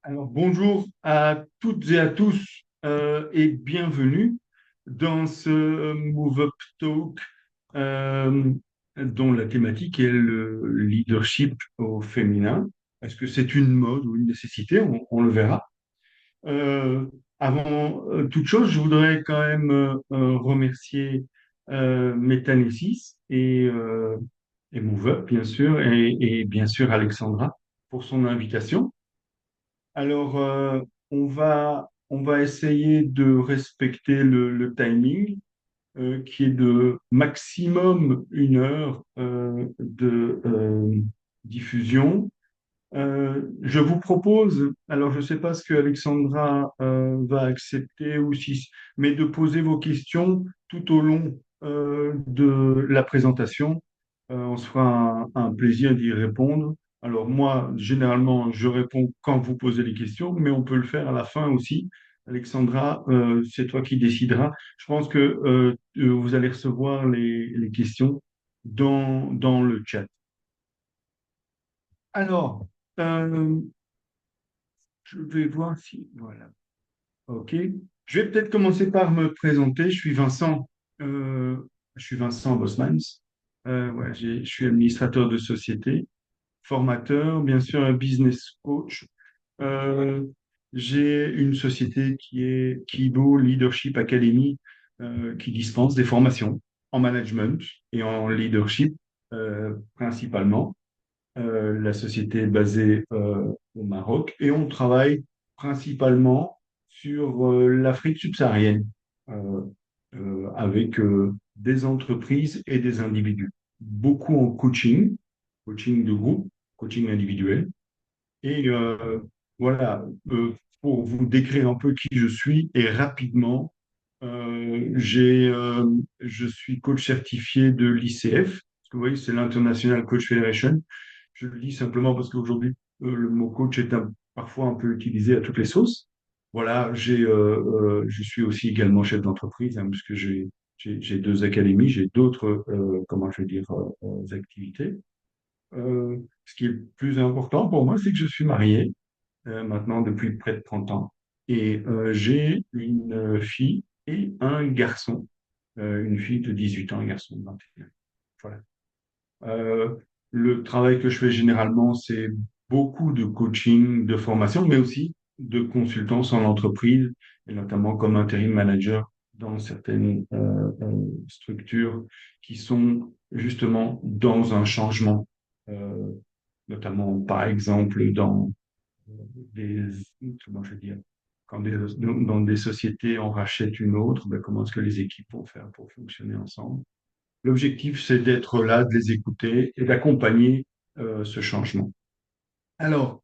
Alors, bonjour à toutes et à tous et bienvenue dans ce Move Up Talk euh, dont la thématique est le leadership au féminin. Est-ce que c'est une mode ou une nécessité? On le verra. Euh, Avant toute chose, je voudrais quand même remercier Metanesis et Move Up, bien sûr, et bien sûr Alexandra pour son invitation. Alors, on va essayer de respecter le timing qui est de maximum 1 heure de diffusion. Je vous propose, alors je ne sais pas ce que Alexandra va accepter ou si, mais de poser vos questions tout au long de la présentation. On se fera un plaisir d'y répondre. Alors moi, généralement, je réponds quand vous posez les questions, mais on peut le faire à la fin aussi. Alexandra, c'est toi qui décideras. Je pense que vous allez recevoir les questions dans le chat. Alors, euh, je vais voir si... Voilà. OK. Je vais peut-être commencer par me présenter. Euh, je suis Vincent Bosmans. Ouais, je suis administrateur de société, formateur, bien sûr, un business coach. Euh, j'ai une société qui est Kibo Leadership Academy, qui dispense des formations en management et en leadership, principalement. La société est basée au Maroc et on travaille principalement sur l'Afrique subsaharienne euh, avec des entreprises et des individus. Beaucoup en coaching, coaching de groupe, coaching individuel. Et voilà, pour vous décrire un peu qui je suis et rapidement, je suis coach certifié de l'ICF. Parce que vous voyez, c'est l'International Coach Federation. Je le dis simplement parce qu'aujourd'hui, le mot coach est parfois un peu utilisé à toutes les sauces. Voilà, je suis aussi également chef d'entreprise, hein, puisque j'ai 2 académies, j'ai d'autres, comment je vais dire, activités. Ce qui est le plus important pour moi, c'est que je suis marié maintenant depuis près de 30 ans et j'ai une fille et un garçon, une fille de 18 ans, un garçon de 21. Voilà. Euh, le travail que je fais généralement, c'est beaucoup de coaching, de formation, mais aussi de consultance en entreprise, et notamment comme intérim manager dans certaines structures qui sont justement dans un changement, euh, notamment par exemple dans des, comment je veux dire, quand dans des sociétés on rachète une autre, ben, comment est-ce que les équipes vont faire pour fonctionner ensemble? L'objectif, c'est d'être là, de les écouter et d'accompagner ce changement. Alors,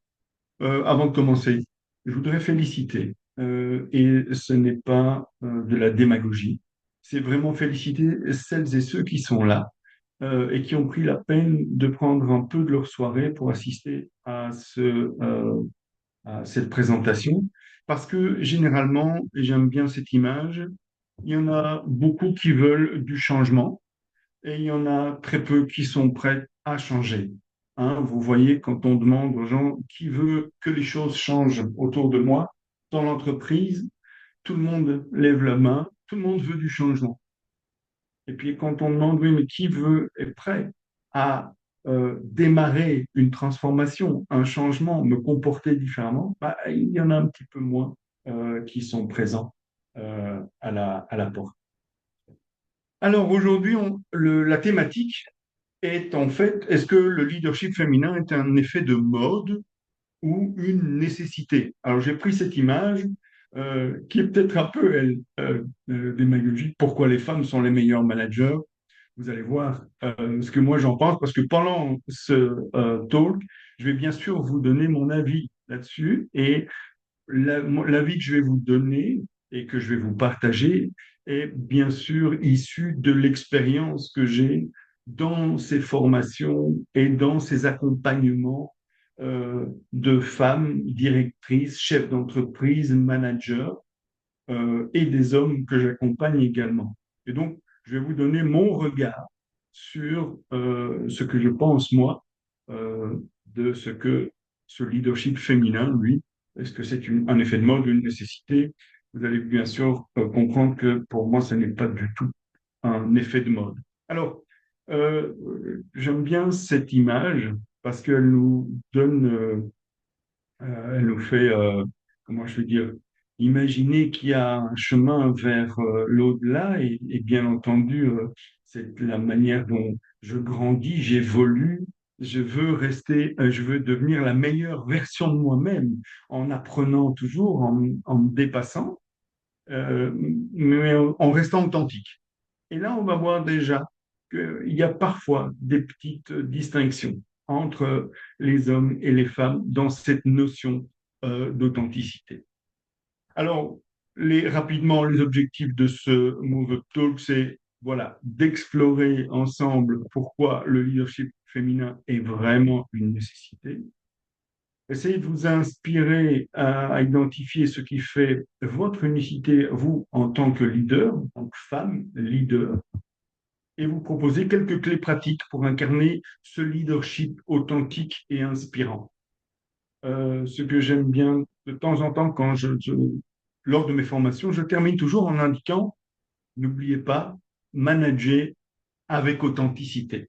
avant de commencer, je voudrais féliciter, et ce n'est pas de la démagogie, c'est vraiment féliciter celles et ceux qui sont là et qui ont pris la peine de prendre un peu de leur soirée pour assister à cette présentation, parce que généralement, et j'aime bien cette image, il y en a beaucoup qui veulent du changement et il y en a très peu qui sont prêts à changer. Hein, vous voyez, quand on demande aux gens qui veut que les choses changent autour de moi, dans l'entreprise, tout le monde lève la main, tout le monde veut du changement. Et puis quand on demande, oui, mais qui veut, est prêt à démarrer une transformation, un changement, me comporter différemment, bah, il y en a un petit peu moins qui sont présents à la porte. Alors aujourd'hui, la thématique est en fait, est-ce que le leadership féminin est un effet de mode ou une nécessité? Alors j'ai pris cette image qui est peut-être un peu, elle, démagogique. Pourquoi les femmes sont les meilleures managers? Vous allez voir ce que moi j'en pense, parce que pendant ce talk, je vais bien sûr vous donner mon avis là-dessus. Et l'avis que je vais vous donner et que je vais vous partager est bien sûr issu de l'expérience que j'ai dans ces formations et dans ces accompagnements de femmes directrices, chefs d'entreprise, managers et des hommes que j'accompagne également. Et donc, je vais vous donner mon regard sur ce que je pense, moi, de ce que ce leadership féminin, lui, Est-ce que c'est un effet de mode, une nécessité? Vous allez bien sûr comprendre que pour moi, ce n'est pas du tout un effet de mode. Alors, euh, j'aime bien cette image parce qu'elle nous donne, elle nous fait, comment je veux dire, imaginer qu'il y a un chemin vers l'au-delà et bien entendu, c'est la manière dont je grandis, j'évolue, je veux devenir la meilleure version de moi-même en apprenant toujours, en me dépassant, euh, mais en restant authentique. Et là, on va voir déjà qu'il y a parfois des petites distinctions entre les hommes et les femmes dans cette notion d'authenticité. Alors, rapidement, les objectifs de ce Move Up Talk, c'est voilà, d'explorer ensemble pourquoi le leadership féminin est vraiment une nécessité. Essayez de vous inspirer à identifier ce qui fait votre unicité, vous, en tant que leader, en tant que femme leader, et vous proposer quelques clés pratiques pour incarner ce leadership authentique et inspirant. Ce que j'aime bien de temps en temps lors de mes formations, je termine toujours en indiquant, n'oubliez pas, manager avec authenticité.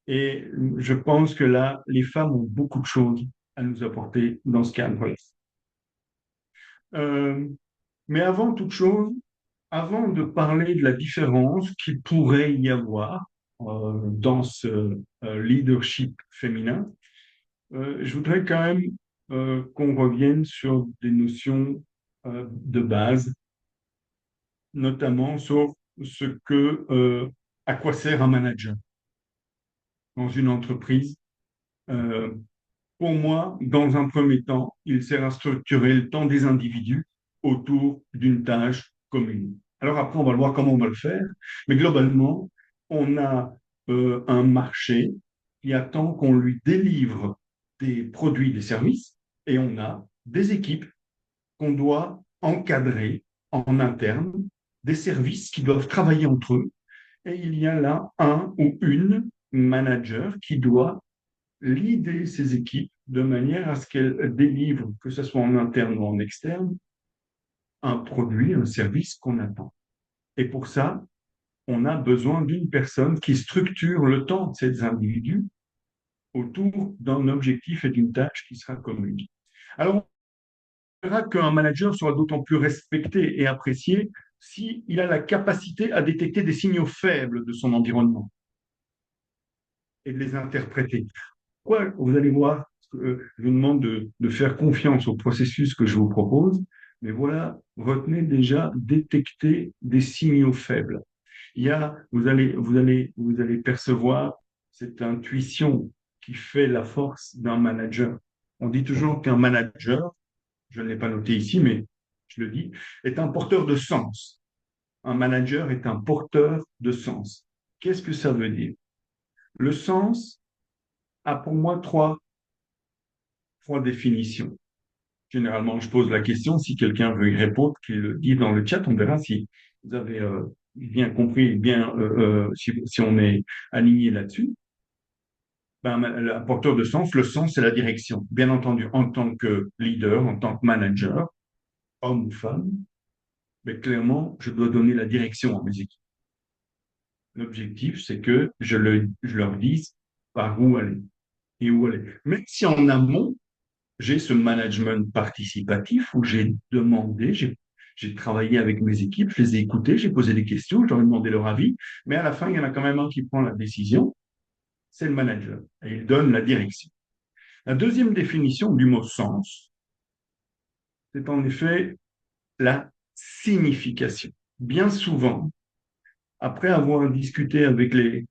Et je pense que là, les femmes ont beaucoup de choses à nous apporter dans ce cadre-là. Euh, mais avant toute chose, avant de parler de la différence qu'il pourrait y avoir dans ce leadership féminin, je voudrais quand même qu'on revienne sur des notions de base, notamment sur à quoi sert un manager dans une entreprise. Euh, pour moi, dans un premier temps, il sert à structurer le temps des individus autour d'une tâche commune. Alors après, on va voir comment on va le faire, mais globalement, on a un marché qui attend qu'on lui délivre des produits, des services, et on a des équipes qu'on doit encadrer en interne, des services qui doivent travailler entre eux, et il y a là un ou une manager qui doit l'idée ces équipes de manière à ce qu'elles délivrent, que ce soit en interne ou en externe, un produit, un service qu'on attend. Et pour ça, on a besoin d'une personne qui structure le temps de ces individus autour d'un objectif et d'une tâche qui sera commune. Alors, on verra qu'un manager sera d'autant plus respecté et apprécié s'il a la capacité à détecter des signaux faibles de son environnement et de les interpréter. Quoi, vous allez voir, je vous demande de faire confiance au processus que je vous propose, mais voilà, retenez déjà détecter des signaux faibles. Vous allez percevoir cette intuition qui fait la force d'un manager. On dit toujours qu'un manager, je ne l'ai pas noté ici, mais je le dis, est un porteur de sens. Un manager est un porteur de sens. Qu'est-ce que ça veut dire? Le sens a pour moi trois définitions. Généralement, je pose la question. Si quelqu'un veut y répondre, qu'il le dise dans le chat. On verra si vous avez bien compris, si on est aligné là-dessus. Ben, un porteur de sens, le sens, c'est la direction. Bien entendu, en tant que leader, en tant que manager, homme ou femme, mais clairement, je dois donner la direction à mes équipes. L'objectif, c'est que je leur dise par où aller et où aller. Même si en amont, j'ai ce management participatif où j'ai demandé, j'ai travaillé avec mes équipes, je les ai écoutés, j'ai posé des questions, je leur ai demandé leur avis, mais à la fin, il y en a quand même un qui prend la décision, c'est le manager, et il donne la direction. La deuxième définition du mot sens, c'est en effet la signification. Bien souvent, après avoir discuté avec le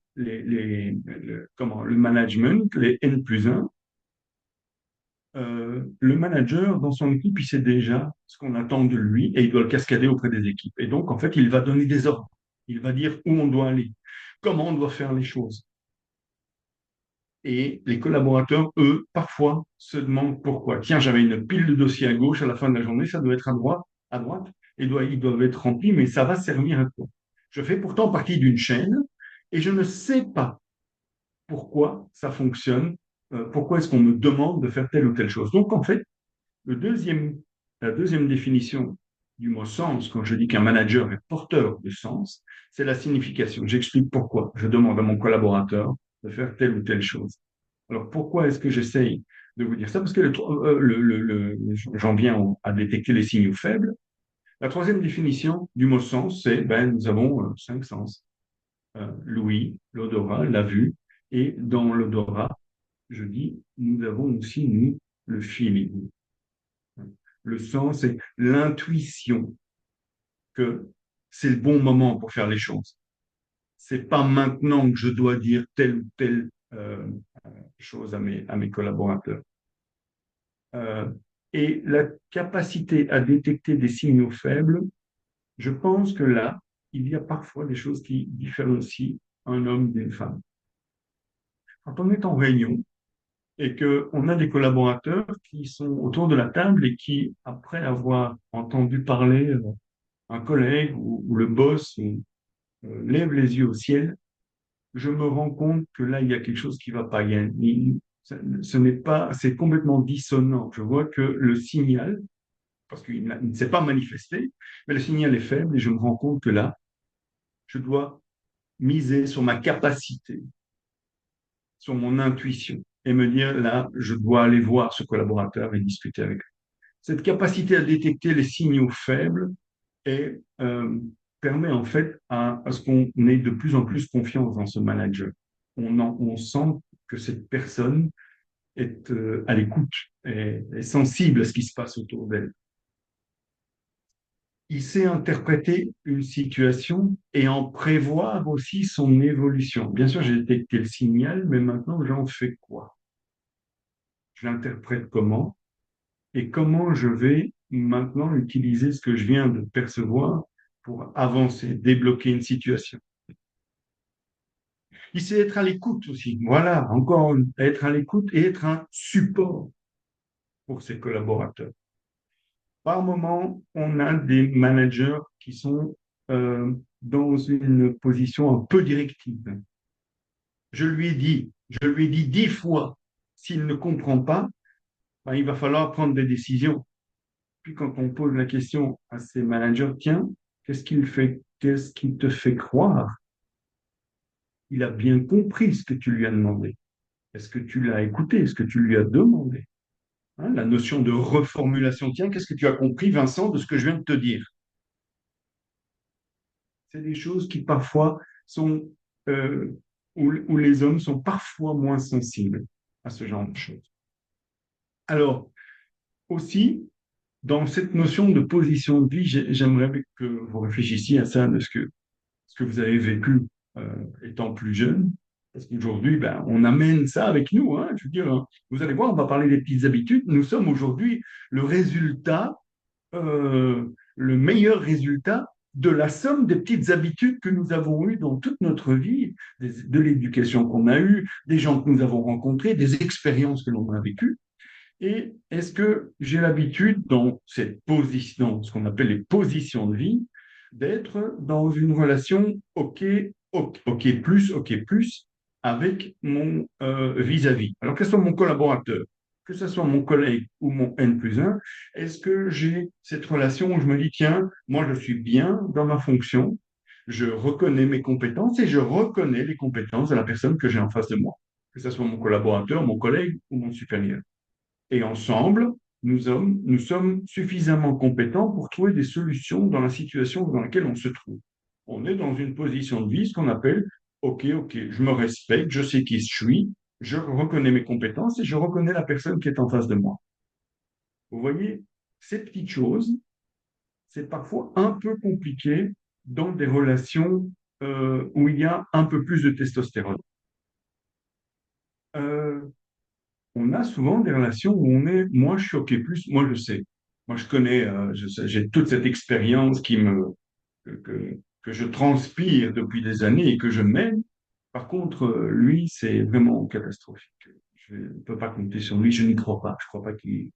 management, les N+1, le manager, dans son équipe, il sait déjà ce qu'on attend de lui et il doit le cascader auprès des équipes. Et donc, en fait, il va donner des ordres. Il va dire où on doit aller, comment on doit faire les choses. Et les collaborateurs, eux, parfois, se demandent pourquoi. Tiens, j'avais une pile de dossiers à gauche à la fin de la journée, ça doit être à droite, et ils doivent être remplis, mais ça va servir à quoi? Je fais pourtant partie d'une chaîne et je ne sais pas pourquoi ça fonctionne, pourquoi est-ce qu'on me demande de faire telle ou telle chose. Donc, en fait, Le deuxième, la deuxième définition du mot sens, quand je dis qu'un manager est porteur de sens, c'est la signification. J'explique pourquoi. Je demande à mon collaborateur de faire telle ou telle chose. Alors pourquoi est-ce que j'essaye de vous dire ça? Parce que j'en viens à détecter les signaux faibles. La troisième définition du mot sens, c'est ben, nous avons cinq sens. L'ouïe, l'odorat, la vue. Et dans l'odorat, je dis, nous avons aussi, nous, le feeling. Le sens, c'est l'intuition que c'est le bon moment pour faire les choses. C'est pas maintenant que je dois dire telle ou telle chose à mes collaborateurs. Euh, et la capacité à détecter des signaux faibles, je pense que là, il y a parfois des choses qui différencient un homme d'une femme. Quand on est en réunion et qu'on a des collaborateurs qui sont autour de la table et qui, après avoir entendu parler un collègue ou le boss lève les yeux au ciel, je me rends compte que là, il y a quelque chose qui ne va pas. Ce n'est pas, c'est complètement dissonant. Je vois que le signal, parce qu'il ne s'est pas manifesté, mais le signal est faible et je me rends compte que là, je dois miser sur ma capacité, sur mon intuition et me dire là, je dois aller voir ce collaborateur et discuter avec lui. Cette capacité à détecter les signaux faibles et permet en fait à ce qu'on ait de plus en plus confiance dans ce manager. On sent que cette personne est à l'écoute, est sensible à ce qui se passe autour d'elle. Il sait interpréter une situation et en prévoir aussi son évolution. Bien sûr, j'ai détecté le signal, mais maintenant, j'en fais quoi? Je l'interprète comment? Et comment je vais maintenant utiliser ce que je viens de percevoir pour avancer, débloquer une situation. Il sait être à l'écoute aussi. Voilà, encore être à l'écoute et être un support pour ses collaborateurs. Par moment, on a des managers qui sont dans une position un peu directive. Je lui ai dit 10 fois, s'il ne comprend pas, ben, il va falloir prendre des décisions. Puis quand on pose la question à ces managers, tiens, qu'est-ce qu'il te fait croire? Il a bien compris ce que tu lui as demandé. Est-ce que tu l'as écouté? Est-ce que tu lui as demandé? Hein, la notion de reformulation. Tiens, qu'est-ce que tu as compris, Vincent, de ce que je viens de te dire? C'est des choses qui parfois sont, où les hommes sont parfois moins sensibles à ce genre de choses. Alors, aussi, dans cette notion de position de vie, j'aimerais que vous réfléchissiez à ça, de ce que vous avez vécu étant plus jeune. Parce qu'aujourd'hui, ben, on amène ça avec nous. Hein, je veux dire, hein, vous allez voir, on va parler des petites habitudes. Nous sommes aujourd'hui le résultat, le meilleur résultat de la somme des petites habitudes que nous avons eues dans toute notre vie, de l'éducation qu'on a eue, des gens que nous avons rencontrés, des expériences que l'on a vécues. Et est-ce que j'ai l'habitude, dans cette position, ce qu'on appelle les positions de vie, d'être dans une relation OK plus, avec mon vis-à-vis. Alors que ce soit mon collaborateur, que ce soit mon collègue ou mon N+1, est-ce que j'ai cette relation où je me dis, tiens, moi je suis bien dans ma fonction, je reconnais mes compétences et je reconnais les compétences de la personne que j'ai en face de moi, que ce soit mon collaborateur, mon collègue ou mon supérieur. Et ensemble, nous sommes suffisamment compétents pour trouver des solutions dans la situation dans laquelle on se trouve. On est dans une position de vie, ce qu'on appelle OK, je me respecte, je sais qui je suis, je reconnais mes compétences et je reconnais la personne qui est en face de moi. Vous voyez, ces petites choses, c'est parfois un peu compliqué dans des relations où il y a un peu plus de testostérone. Euh, on a souvent des relations où on est, moi je suis OK plus, moi je sais. Moi je connais, j'ai toute cette expérience que je transpire depuis des années et que je mène. Par contre, lui, c'est vraiment catastrophique. Je ne peux pas compter sur lui, je n'y crois pas. Je ne crois pas qu'il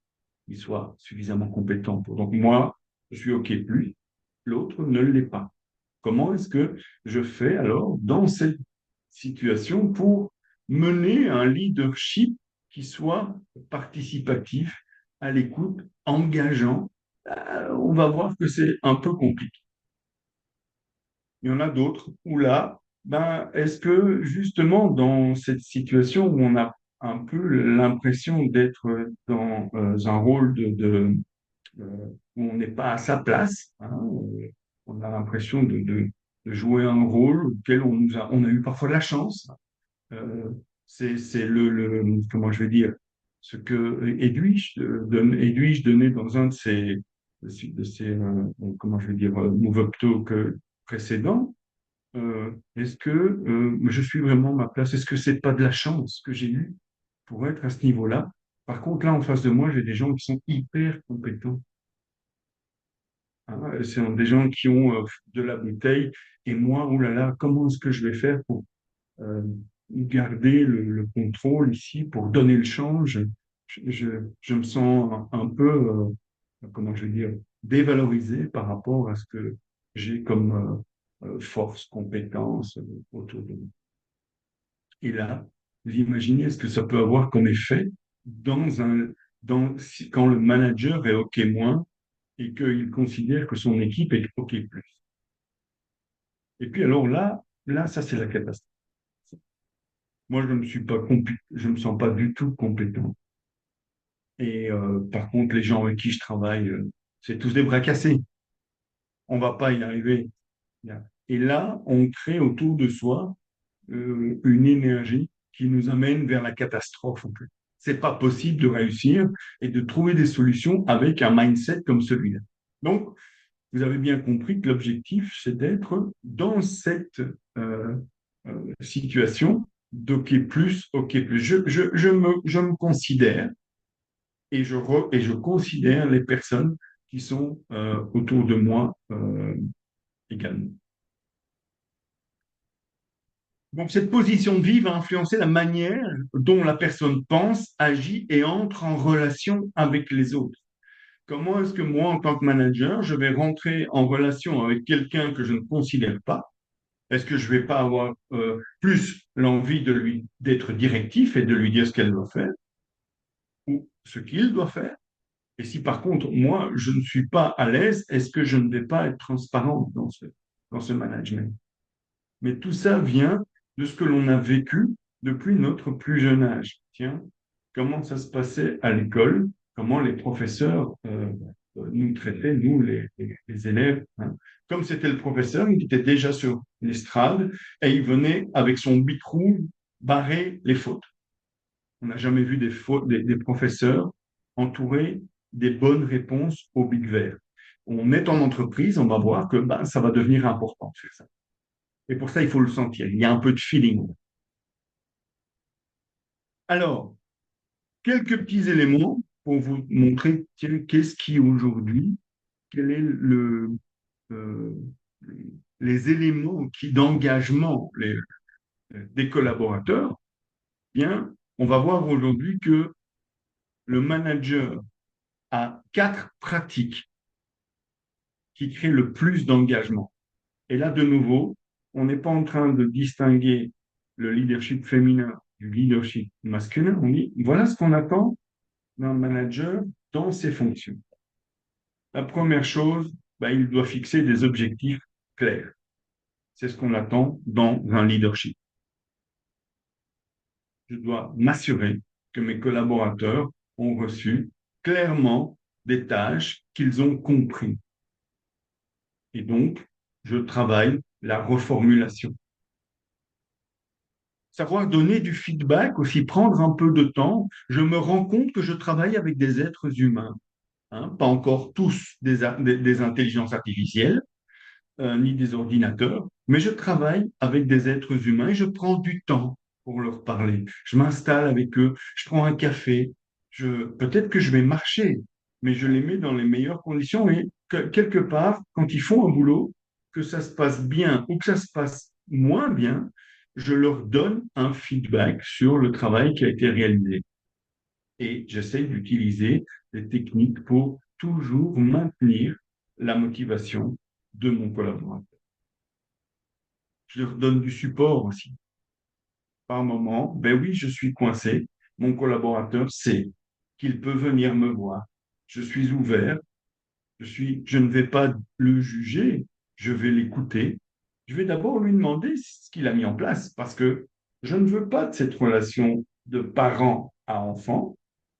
soit suffisamment compétent pour. Donc moi, je suis OK plus, l'autre ne l'est pas. Comment est-ce que je fais alors dans cette situation pour mener un leadership qui soit participatif à l'écoute, engageant, on va voir que c'est un peu compliqué. Il y en a d'autres où là, ben, est-ce que justement dans cette situation où on a un peu l'impression d'être dans un rôle euh, où on n'est pas à sa place, hein, on a l'impression de jouer un rôle auquel on a eu parfois la chance. euh, c'est comment je vais dire, ce que Edwige donnait dans un de ses comment je vais dire, Move Up Talk précédents. Est-ce que je suis vraiment à ma place? Est-ce que c'est pas de la chance que j'ai eue pour être à ce niveau-là? Par contre, là, en face de moi, j'ai des gens qui sont hyper compétents, hein. C'est des gens qui ont de la bouteille. Et moi, oh là là, comment est-ce que je vais faire pour euh, garder le contrôle ici, pour donner le change? Je me sens un peu, comment je vais dire, dévalorisé par rapport à ce que j'ai comme force, compétence autour de moi. Et là, vous imaginez ce que ça peut avoir comme effet dans quand le manager est OK moins et qu'il considère que son équipe est OK plus. Et puis alors là, ça c'est la catastrophe. Moi, je me sens pas du tout compétent. Et par contre, les gens avec qui je travaille, c'est tous des bras cassés. On va pas y arriver. Et là, on crée autour de soi une énergie qui nous amène vers la catastrophe. En fait. C'est pas possible de réussir et de trouver des solutions avec un mindset comme celui-là. Donc, vous avez bien compris que l'objectif, c'est d'être dans cette situation d'OK plus, OK plus. Je me considère et je considère les personnes qui sont autour de moi également. Donc, cette position de vie va influencer la manière dont la personne pense, agit et entre en relation avec les autres. Comment est-ce que moi, en tant que manager, je vais rentrer en relation avec quelqu'un que je ne considère pas? Est-ce que je ne vais pas avoir plus l'envie d'être directif et de lui dire ce qu'elle doit faire ou ce qu'il doit faire? Et si par contre, moi, je ne suis pas à l'aise, est-ce que je ne vais pas être transparent dans ce management? Mais tout ça vient de ce que l'on a vécu depuis notre plus jeune âge. Tiens, comment ça se passait à l'école, comment les professeurs nous traitaient, nous, les élèves, hein. Comme c'était le professeur, il était déjà sur l'estrade et il venait avec son bic rouge barrer les fautes. On n'a jamais vu des professeurs entourés des bonnes réponses au bic vert. On est en entreprise, on va voir que ben, ça va devenir important de faire ça. Et pour ça, il faut le sentir. Il y a un peu de feeling. Alors, quelques petits éléments pour vous montrer qu'est-ce qui aujourd'hui, quel est euh, les éléments d'engagement des collaborateurs. Bien, on va voir aujourd'hui que le manager a 4 pratiques qui créent le plus d'engagement. Et là, de nouveau, on n'est pas en train de distinguer le leadership féminin du leadership masculin. On dit, voilà ce qu'on attend d'un manager dans ses fonctions. La première chose, ben, il doit fixer des objectifs clairs. C'est ce qu'on attend dans un leadership. Je dois m'assurer que mes collaborateurs ont reçu clairement des tâches qu'ils ont compris. Et donc, je travaille la reformulation. Savoir donner du feedback, aussi prendre un peu de temps. Je me rends compte que je travaille avec des êtres humains, hein, pas encore tous des intelligences artificielles, ni des ordinateurs, mais je travaille avec des êtres humains et je prends du temps pour leur parler. Je m'installe avec eux, je prends un café, peut-être que je vais marcher, mais je les mets dans les meilleures conditions et quelque part, quand ils font un boulot, que ça se passe bien ou que ça se passe moins bien, je leur donne un feedback sur le travail qui a été réalisé. Et j'essaie d'utiliser des techniques pour toujours maintenir la motivation de mon collaborateur. Je leur donne du support aussi. Par moment, ben oui, je suis coincé. Mon collaborateur sait. qu'il peut venir me voir. Je suis ouvert, je ne vais pas le juger, je vais l'écouter. Je vais d'abord lui demander ce qu'il a mis en place parce que je ne veux pas de cette relation de parent à enfant.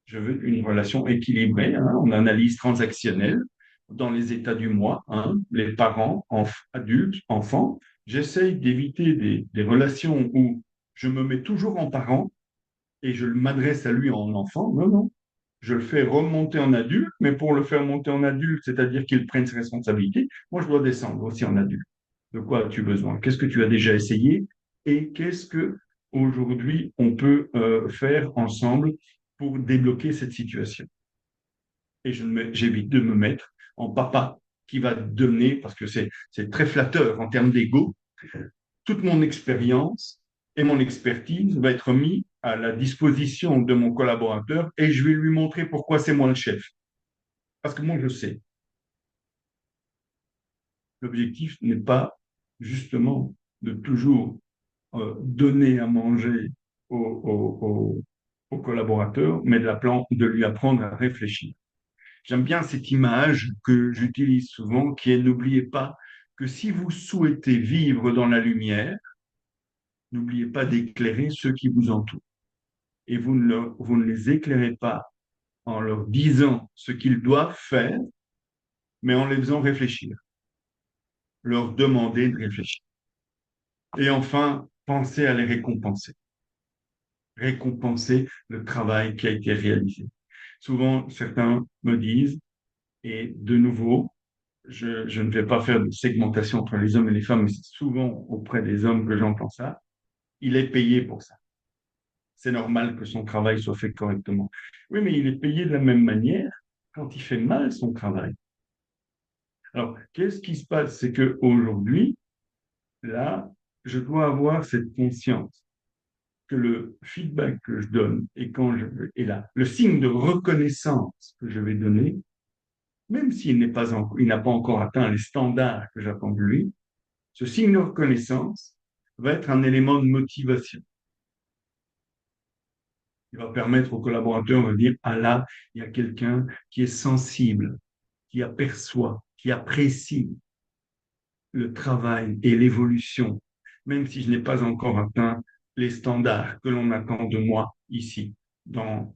Je veux une relation équilibrée, hein, en analyse transactionnelle, dans les états du moi, hein, les parents, adultes, enfants. J'essaye d'éviter des relations où je me mets toujours en parent et je m'adresse à lui en enfant. Non, non. Je le fais remonter en adulte, mais pour le faire monter en adulte, c'est-à-dire qu'il prenne ses responsabilités, moi, je dois descendre aussi en adulte. De quoi as-tu besoin? Qu'est-ce que tu as déjà essayé? Et qu'est-ce que aujourd'hui on peut faire ensemble pour débloquer cette situation? Et j'évite de me mettre en papa qui va donner, parce que c'est très flatteur en termes d'ego, toute mon expérience et mon expertise va être mis à la disposition de mon collaborateur et je vais lui montrer pourquoi c'est moi le chef. Parce que moi, je sais. L'objectif n'est pas justement de toujours donner à manger au collaborateur, mais de lui apprendre à réfléchir. J'aime bien cette image que j'utilise souvent qui est n'oubliez pas que si vous souhaitez vivre dans la lumière, n'oubliez pas d'éclairer ceux qui vous entourent. Et vous ne les éclairez pas en leur disant ce qu'ils doivent faire, mais en les faisant réfléchir, leur demander de réfléchir. Et enfin, pensez à les récompenser. Récompenser le travail qui a été réalisé. Souvent, certains me disent, et de nouveau, je ne vais pas faire de segmentation entre les hommes et les femmes, mais c'est souvent auprès des hommes que j'entends ça, il est payé pour ça. C'est normal que son travail soit fait correctement. Oui, mais il est payé de la même manière quand il fait mal son travail. Alors, qu'est-ce qui se passe? C'est qu'aujourd'hui, là, je dois avoir cette conscience que le feedback que je donne et là, le signe de reconnaissance que je vais donner, même s'il n'est pas il n'a pas encore atteint les standards que j'attends de lui, ce signe de reconnaissance va être un élément de motivation. Il va permettre aux collaborateurs de dire, ah là, il y a quelqu'un qui est sensible, qui aperçoit, qui apprécie le travail et l'évolution, même si je n'ai pas encore atteint les standards que l'on attend de moi ici dans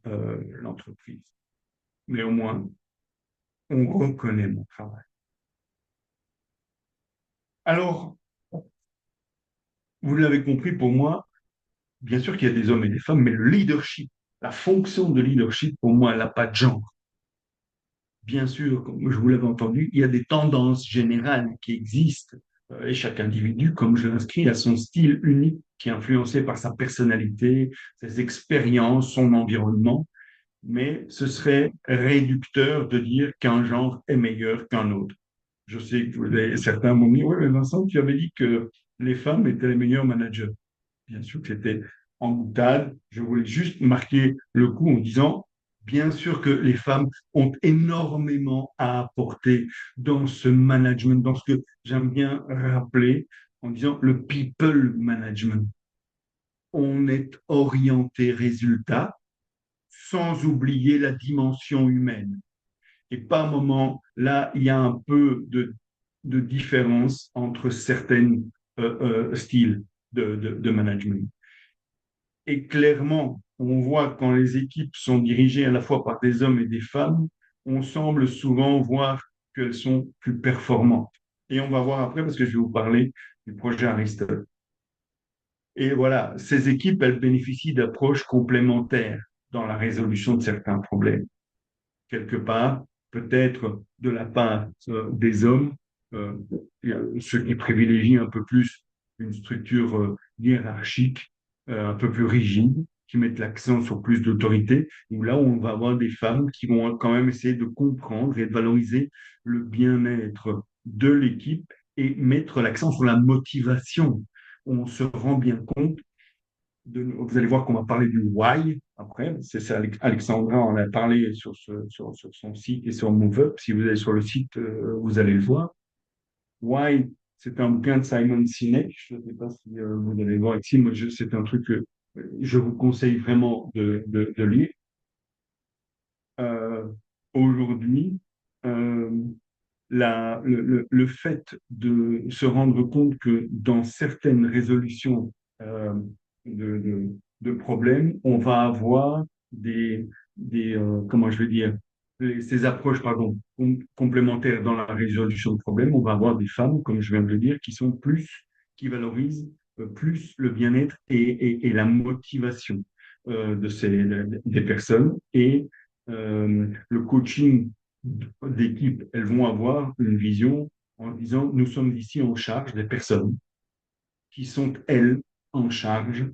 l'entreprise. Mais au moins, on reconnaît mon travail. Alors, vous l'avez compris, pour moi, bien sûr qu'il y a des hommes et des femmes, mais le leadership, la fonction de leadership, pour moi, elle n'a pas de genre. Bien sûr, comme je vous l'avais entendu, il y a des tendances générales qui existent et chaque individu, comme je l'inscris, a son style unique qui est influencé par sa personnalité, ses expériences, son environnement, mais ce serait réducteur de dire qu'un genre est meilleur qu'un autre. Je sais que certains m'ont dit, oui, mais Vincent, tu avais dit que les femmes étaient les meilleurs managers. Bien sûr que c'était en boutade. Je voulais juste marquer le coup en disant, bien sûr que les femmes ont énormément à apporter dans ce management, dans ce que j'aime bien rappeler en disant le people management. On est orienté résultat sans oublier la dimension humaine. Et par moment, là, il y a un peu de différence entre certains styles de management. Et clairement, on voit quand les équipes sont dirigées à la fois par des hommes et des femmes, on semble souvent voir qu'elles sont plus performantes. Et on va voir après, parce que je vais vous parler du projet Aristote. Et voilà, ces équipes, elles bénéficient d'approches complémentaires dans la résolution de certains problèmes. Quelque part, peut-être de la part des hommes, euh, ceux qui privilégient un peu plus une structure hiérarchique, un peu plus rigide, qui mettent l'accent sur plus d'autorité, où là, on va avoir des femmes qui vont quand même essayer de comprendre et de valoriser le bien-être de l'équipe et mettre l'accent sur la motivation. On se rend bien compte vous allez voir qu'on va parler du why après. C'est ça, Alexandra en a parlé sur son site et sur MoveUp. Si vous allez sur le site, vous allez le voir. Why, c'est un bouquin de Simon Sinek. Je ne sais pas si vous allez le voir ici. Moi, c'est un truc que je vous conseille vraiment de lire. euh, aujourd'hui, euh, le fait de se rendre compte que dans certaines résolutions euh, de, de- de problèmes, on va avoir comment je vais dire, ces approches, pardon, complémentaires dans la résolution de problèmes, on va avoir des femmes, comme je viens de le dire, qui valorisent plus le bien-être et la motivation des personnes. Et le coaching d'équipe, elles vont avoir une vision en disant, nous sommes ici en charge des personnes qui sont, elles, en charge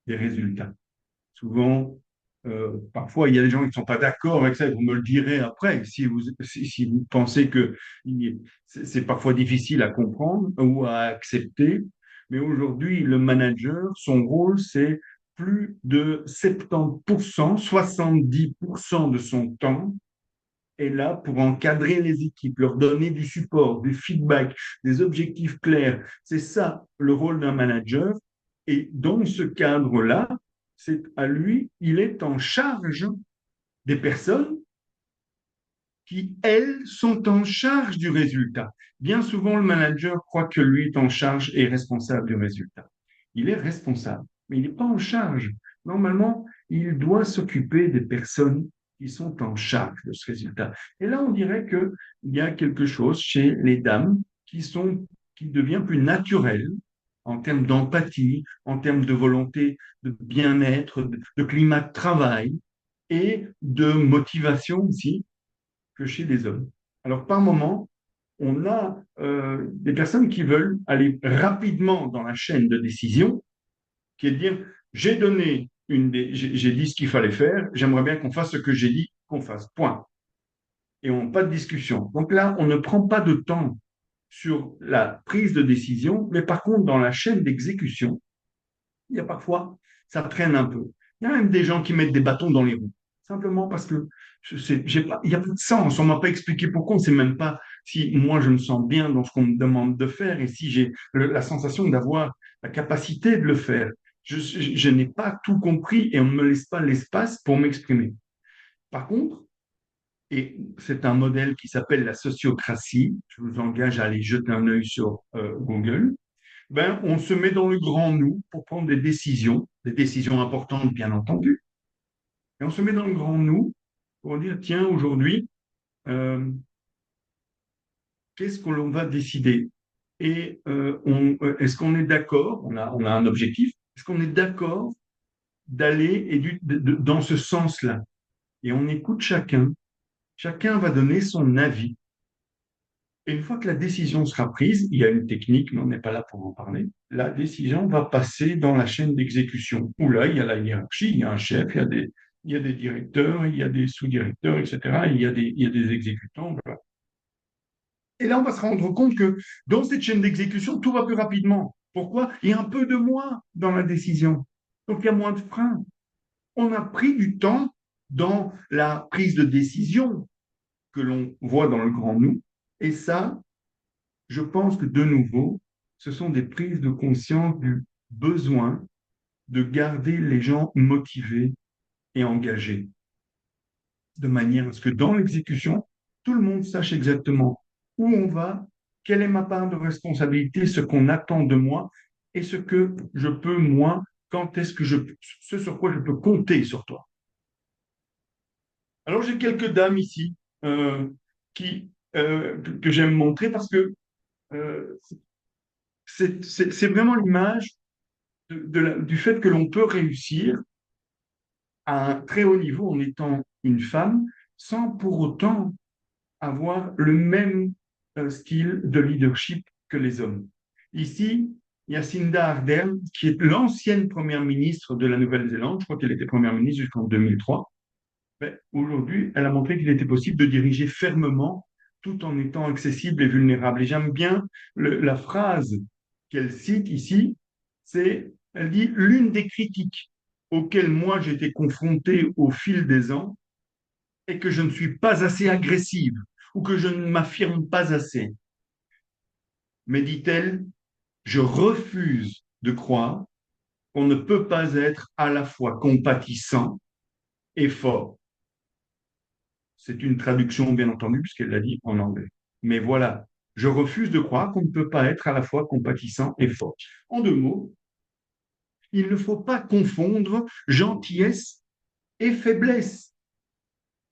des résultats. Souvent, parfois, il y a des gens qui ne sont pas d'accord avec ça, et vous me le direz après, si vous pensez que c'est parfois difficile à comprendre ou à accepter. Mais aujourd'hui, le manager, son rôle, c'est plus de 70%, 70% de son temps est là pour encadrer les équipes, leur donner du support, du feedback, des objectifs clairs. C'est ça le rôle d'un manager. Et dans ce cadre-là, c'est à lui, il est en charge des personnes qui, elles, sont en charge du résultat. Bien souvent, le manager croit que lui est en charge et responsable du résultat. Il est responsable, mais il n'est pas en charge. Normalement, il doit s'occuper des personnes qui sont en charge de ce résultat. Et là, on dirait qu'il y a quelque chose chez les dames qui devient plus naturel en termes d'empathie, en termes de volonté de bien-être, de climat de travail et de motivation aussi que chez les hommes. Alors, par moment, on a des personnes qui veulent aller rapidement dans la chaîne de décision, qui est de dire, j'ai dit ce qu'il fallait faire, j'aimerais bien qu'on fasse ce que j'ai dit qu'on fasse, point. Et on n'a pas de discussion. Donc là, on ne prend pas de temps sur la prise de décision, mais par contre, dans la chaîne d'exécution, il y a parfois, ça traîne un peu. Il y a même des gens qui mettent des bâtons dans les roues, simplement parce que il n'y a pas de sens. On ne m'a pas expliqué pourquoi. On ne sait même pas si moi je me sens bien dans ce qu'on me demande de faire et si j'ai la sensation d'avoir la capacité de le faire. Je n'ai pas tout compris et on ne me laisse pas l'espace pour m'exprimer. Par contre, et c'est un modèle qui s'appelle la sociocratie, je vous engage à aller jeter un œil sur Google, ben, on se met dans le grand nous pour prendre des décisions importantes, bien entendu. Et on se met dans le grand nous pour dire, tiens, aujourd'hui, euh, qu'est-ce que l'on va décider? Et est-ce qu'on est d'accord, on a un objectif, est-ce qu'on est d'accord d'aller dans ce sens-là? Et on écoute chacun va donner son avis. Et une fois que la décision sera prise, il y a une technique, mais on n'est pas là pour en parler, la décision va passer dans la chaîne d'exécution, où là, il y a la hiérarchie, il y a un chef, il y a des directeurs, il y a des sous-directeurs, etc. Il y a des exécutants. Voilà. Et là, on va se rendre compte que dans cette chaîne d'exécution, tout va plus rapidement. Pourquoi? Il y a un peu de moi dans la décision. Donc, il y a moins de freins. On a pris du temps dans la prise de décision que l'on voit dans le grand nous. Et ça, je pense que de nouveau, ce sont des prises de conscience du besoin de garder les gens motivés et engagés, de manière à ce que dans l'exécution, tout le monde sache exactement où on va, quelle est ma part de responsabilité, ce qu'on attend de moi et ce que je peux, moi, ce sur quoi je peux compter sur toi. Alors, j'ai quelques dames ici euh, que j'aime montrer parce que euh, c'est vraiment l'image du fait que l'on peut réussir à un très haut niveau en étant une femme sans pour autant avoir le même style de leadership que les hommes. Ici, Jacinda Ardern, qui est l'ancienne première ministre de la Nouvelle-Zélande, je crois qu'elle était première ministre jusqu'en 2003, ben, aujourd'hui, elle a montré qu'il était possible de diriger fermement tout en étant accessible et vulnérable. Et j'aime bien la phrase qu'elle cite ici, elle dit, l'une des critiques auxquelles moi j'ai été confronté au fil des ans est que je ne suis pas assez agressive ou que je ne m'affirme pas assez. Mais dit-elle, je refuse de croire qu'on ne peut pas être à la fois compatissant et fort. C'est une traduction, bien entendu, puisqu'elle l'a dit en anglais. Mais voilà, je refuse de croire qu'on ne peut pas être à la fois compatissant et fort. En deux mots, il ne faut pas confondre gentillesse et faiblesse.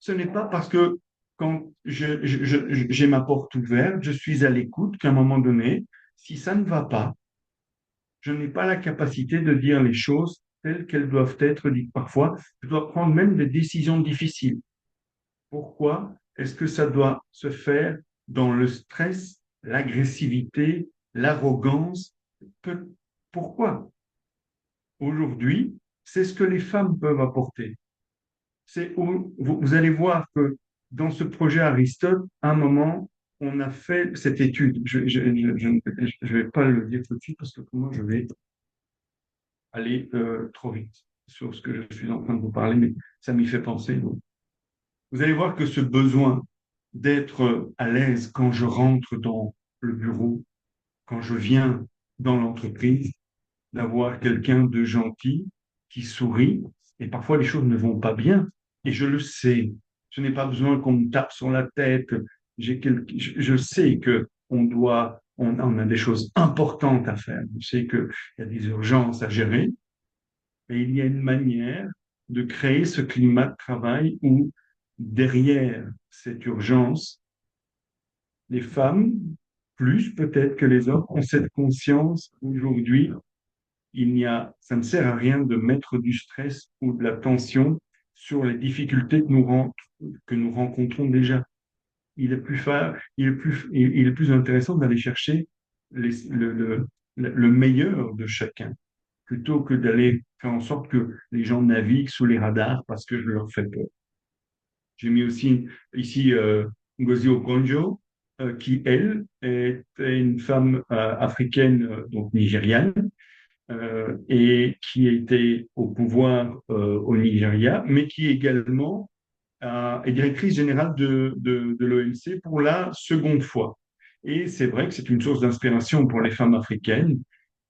Ce n'est pas parce que quand j'ai ma porte ouverte, je suis à l'écoute qu'à un moment donné, si ça ne va pas, je n'ai pas la capacité de dire les choses telles qu'elles doivent être dites. Parfois, je dois prendre même des décisions difficiles. Pourquoi est-ce que ça doit se faire dans le stress, l'agressivité, l'arrogance? Pourquoi? Aujourd'hui, c'est ce que les femmes peuvent apporter. Vous allez voir que dans ce projet Aristote, à un moment, on a fait cette étude. Je vais pas le dire tout de suite parce que pour moi, je vais aller trop vite sur ce que je suis en train de vous parler, mais ça m'y fait penser. Donc. Vous allez voir que ce besoin d'être à l'aise quand je rentre dans le bureau, quand je viens dans l'entreprise, d'avoir quelqu'un de gentil qui sourit, et parfois les choses ne vont pas bien, et je le sais. Je n'ai pas besoin qu'on me tape sur la tête. Je sais que on a des choses importantes à faire. Je sais qu'il y a des urgences à gérer, et il y a une manière de créer ce climat de travail où derrière cette urgence, les femmes, plus peut-être que les hommes, ont cette conscience aujourd'hui ça ne sert à rien de mettre du stress ou de la tension sur les difficultés que nous rencontrons déjà. Il est plus intéressant d'aller chercher le meilleur de chacun, plutôt que d'aller faire en sorte que les gens naviguent sous les radars parce que je leur fais peur. J'ai mis aussi ici Ngozi Okonjo, qui, elle, est une femme africaine, donc nigériane, et qui était au pouvoir au Nigeria, mais qui également est directrice générale de l'OMC pour la seconde fois. Et c'est vrai que c'est une source d'inspiration pour les femmes africaines.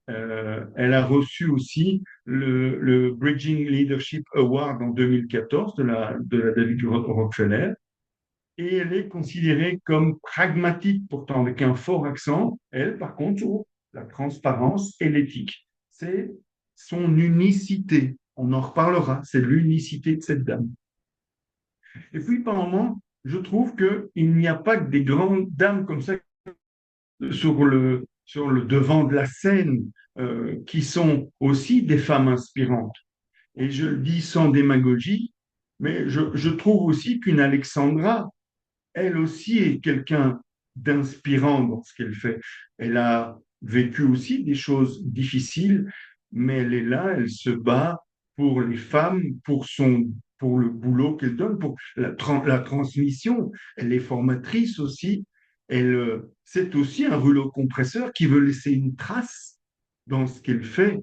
Elle a reçu aussi le Bridging Leadership Award en 2014 de la David Rockefeller. Et elle est considérée comme pragmatique, pourtant avec un fort accent, elle, par contre, sur la transparence et l'éthique. C'est son unicité. On en reparlera, c'est l'unicité de cette dame. Et puis, par moment, je trouve qu'il n'y a pas que des grandes dames comme ça sur le devant de la scène qui sont aussi des femmes inspirantes. Et je le dis sans démagogie, mais je trouve aussi qu'une Alexandra, elle aussi est quelqu'un d'inspirant dans ce qu'elle fait. Elle a vécu aussi des choses difficiles, mais elle est là, elle se bat pour les femmes, pour le boulot qu'elle donne, pour la transmission. Elle est formatrice aussi. C'est aussi un rouleau compresseur qui veut laisser une trace dans ce qu'elle fait.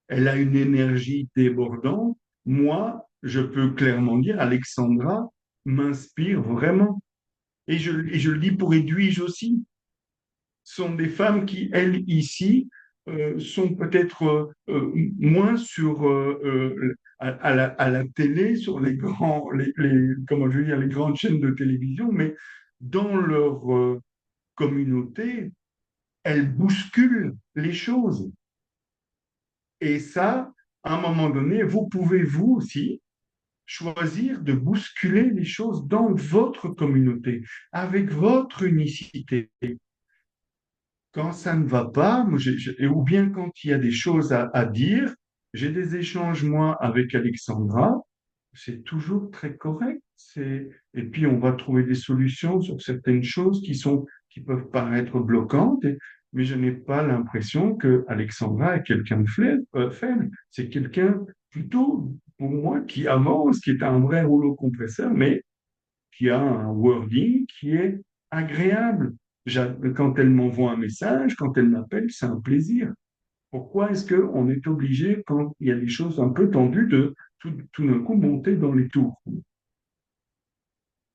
Elle a une énergie débordante. Moi, je peux clairement dire, Alexandra m'inspire vraiment. Et je le dis pour Edwige aussi, sont des femmes qui, elles, ici, sont peut-être moins à la télé, sur les comment je veux dire, les grandes chaînes de télévision, mais dans leur communauté, elles bousculent les choses. Et ça, à un moment donné, vous pouvez vous aussi choisir de bousculer les choses dans votre communauté, avec votre unicité. Quand ça ne va pas, ou bien quand il y a des choses à dire, j'ai des échanges, moi, avec Alexandra, c'est toujours très correct. Et puis, on va trouver des solutions sur certaines choses qui peuvent paraître bloquantes, mais je n'ai pas l'impression que Alexandra est quelqu'un de faible. C'est quelqu'un plutôt, pour moi, qui avance, qui est un vrai rouleau compresseur, mais qui a un wording qui est agréable. Quand elle m'envoie un message, quand elle m'appelle, c'est un plaisir. Pourquoi est-ce qu'on est obligé, quand il y a des choses un peu tendues, de tout d'un coup monter dans les tours?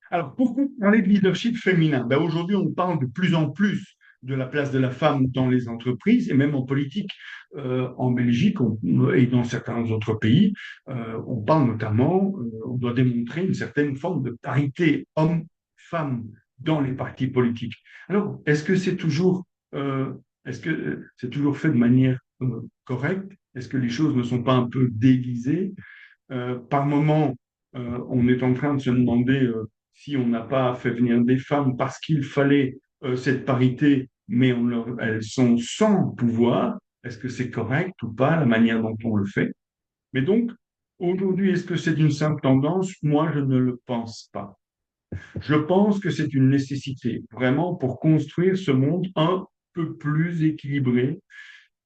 Alors, pourquoi parler de leadership féminin? Ben, aujourd'hui, on parle de plus en plus de la place de la femme dans les entreprises et même en politique. En Belgique et dans certains autres pays, on parle notamment, on doit démontrer une certaine forme de parité homme-femme dans les partis politiques. Alors, euh, est-ce que c'est toujours fait de manière correcte? Est-ce que les choses ne sont pas un peu déguisées? Par moment, on est en train de se demander si on n'a pas fait venir des femmes parce qu'il fallait cette parité, mais elles sont sans pouvoir. Est-ce que c'est correct ou pas, la manière dont on le fait? Mais donc, aujourd'hui, est-ce que c'est une simple tendance? Moi, je ne le pense pas. Je pense que c'est une nécessité, vraiment, pour construire ce monde un peu plus équilibré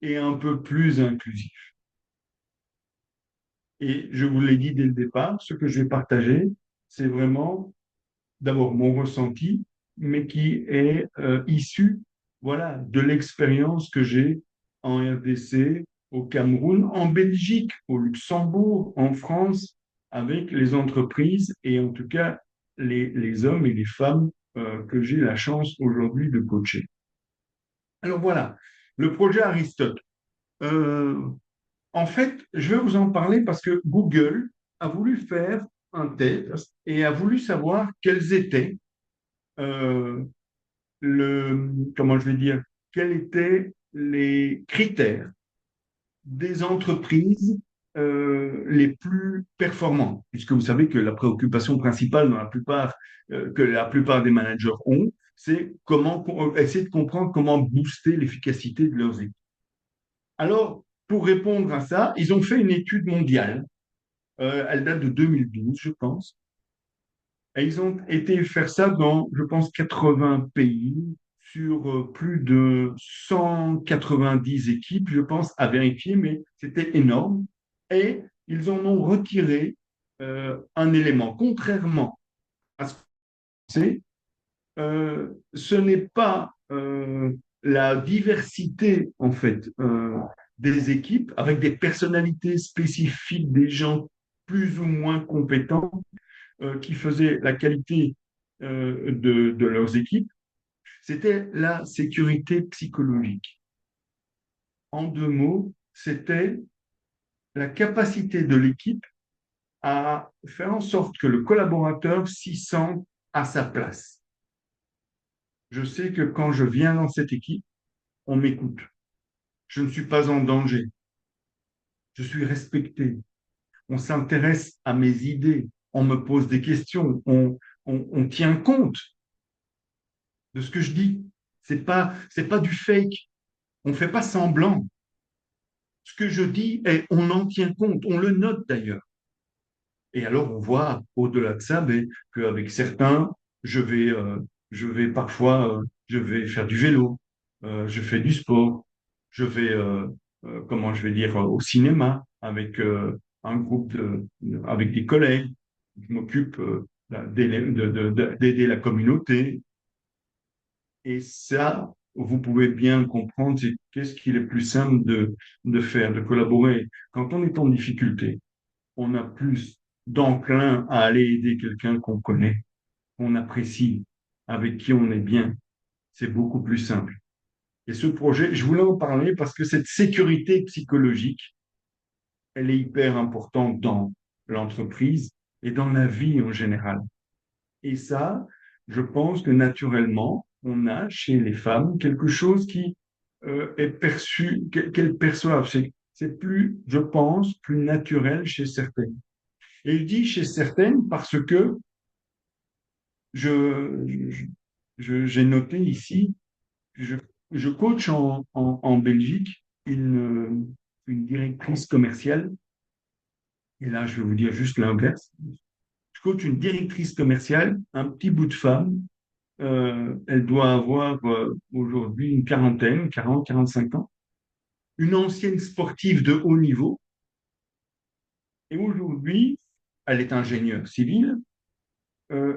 et un peu plus inclusif. Et je vous l'ai dit dès le départ, ce que je vais partager, c'est vraiment d'abord mon ressenti, mais qui est issu, voilà, de l'expérience que j'ai en RDC, au Cameroun, en Belgique, au Luxembourg, en France, avec les entreprises et en tout cas les hommes et les femmes que j'ai la chance aujourd'hui de coacher. Alors voilà, le projet Aristote. Euh, En fait, je vais vous en parler parce que Google a voulu faire un test et a voulu savoir quels étaient comment je vais dire, quels étaient les critères des entreprises les plus performantes, puisque vous savez que la préoccupation principale que la plupart des managers ont, c'est essayer de comprendre comment booster l'efficacité de leurs équipes. Alors, pour répondre à ça, ils ont fait une étude mondiale. Elle date de 2012, je pense. Et ils ont été faire ça dans, je pense, 80 pays, sur plus de 190 équipes, je pense, à vérifier, mais c'était énorme. Et ils en ont retiré un élément. Contrairement à ce qu'on sait, ce n'est pas la diversité, en fait, des équipes, avec des personnalités spécifiques, des gens plus ou moins compétents, qui faisaient la qualité de leurs équipes, c'était la sécurité psychologique. En deux mots, c'était la capacité de l'équipe à faire en sorte que le collaborateur s'y sente à sa place. Je sais que quand je viens dans cette équipe, on m'écoute. Je ne suis pas en danger. Je suis respecté. On s'intéresse à mes idées. On me pose des questions. On tient compte de ce que je dis. C'est pas du fake. On ne fait pas semblant. Ce que je dis, on en tient compte. On le note d'ailleurs. Et alors, on voit au-delà de ça, mais qu'avec certains, je vais, euh, je vais faire du vélo, je fais du sport, je vais, comment je vais dire, au cinéma avec un groupe avec des collègues. Je m'occupe d'aider la communauté. Et ça, vous pouvez bien comprendre, c'est qu'est-ce qu'il est plus simple de faire, de collaborer. Quand on est en difficulté, on a plus d'enclin à aller aider quelqu'un qu'on connaît, qu'on apprécie, avec qui on est bien. C'est beaucoup plus simple. Et ce projet, je voulais en parler parce que cette sécurité psychologique, elle est hyper importante dans l'entreprise et dans la vie en général. Et ça, je pense que naturellement, on a chez les femmes quelque chose qui est perçu, qu'elles perçoivent. C'est plus, je pense, plus naturel chez certaines. Et je dis chez certaines parce que je, j'ai noté ici, je, je coach en Belgique une directrice commerciale, et là je vais vous dire juste l'inverse. Je coach une directrice commerciale, un petit bout de femme. Elle doit avoir aujourd'hui une quarantaine, 40, 45 ans, une ancienne sportive de haut niveau, et aujourd'hui, elle est ingénieure civile,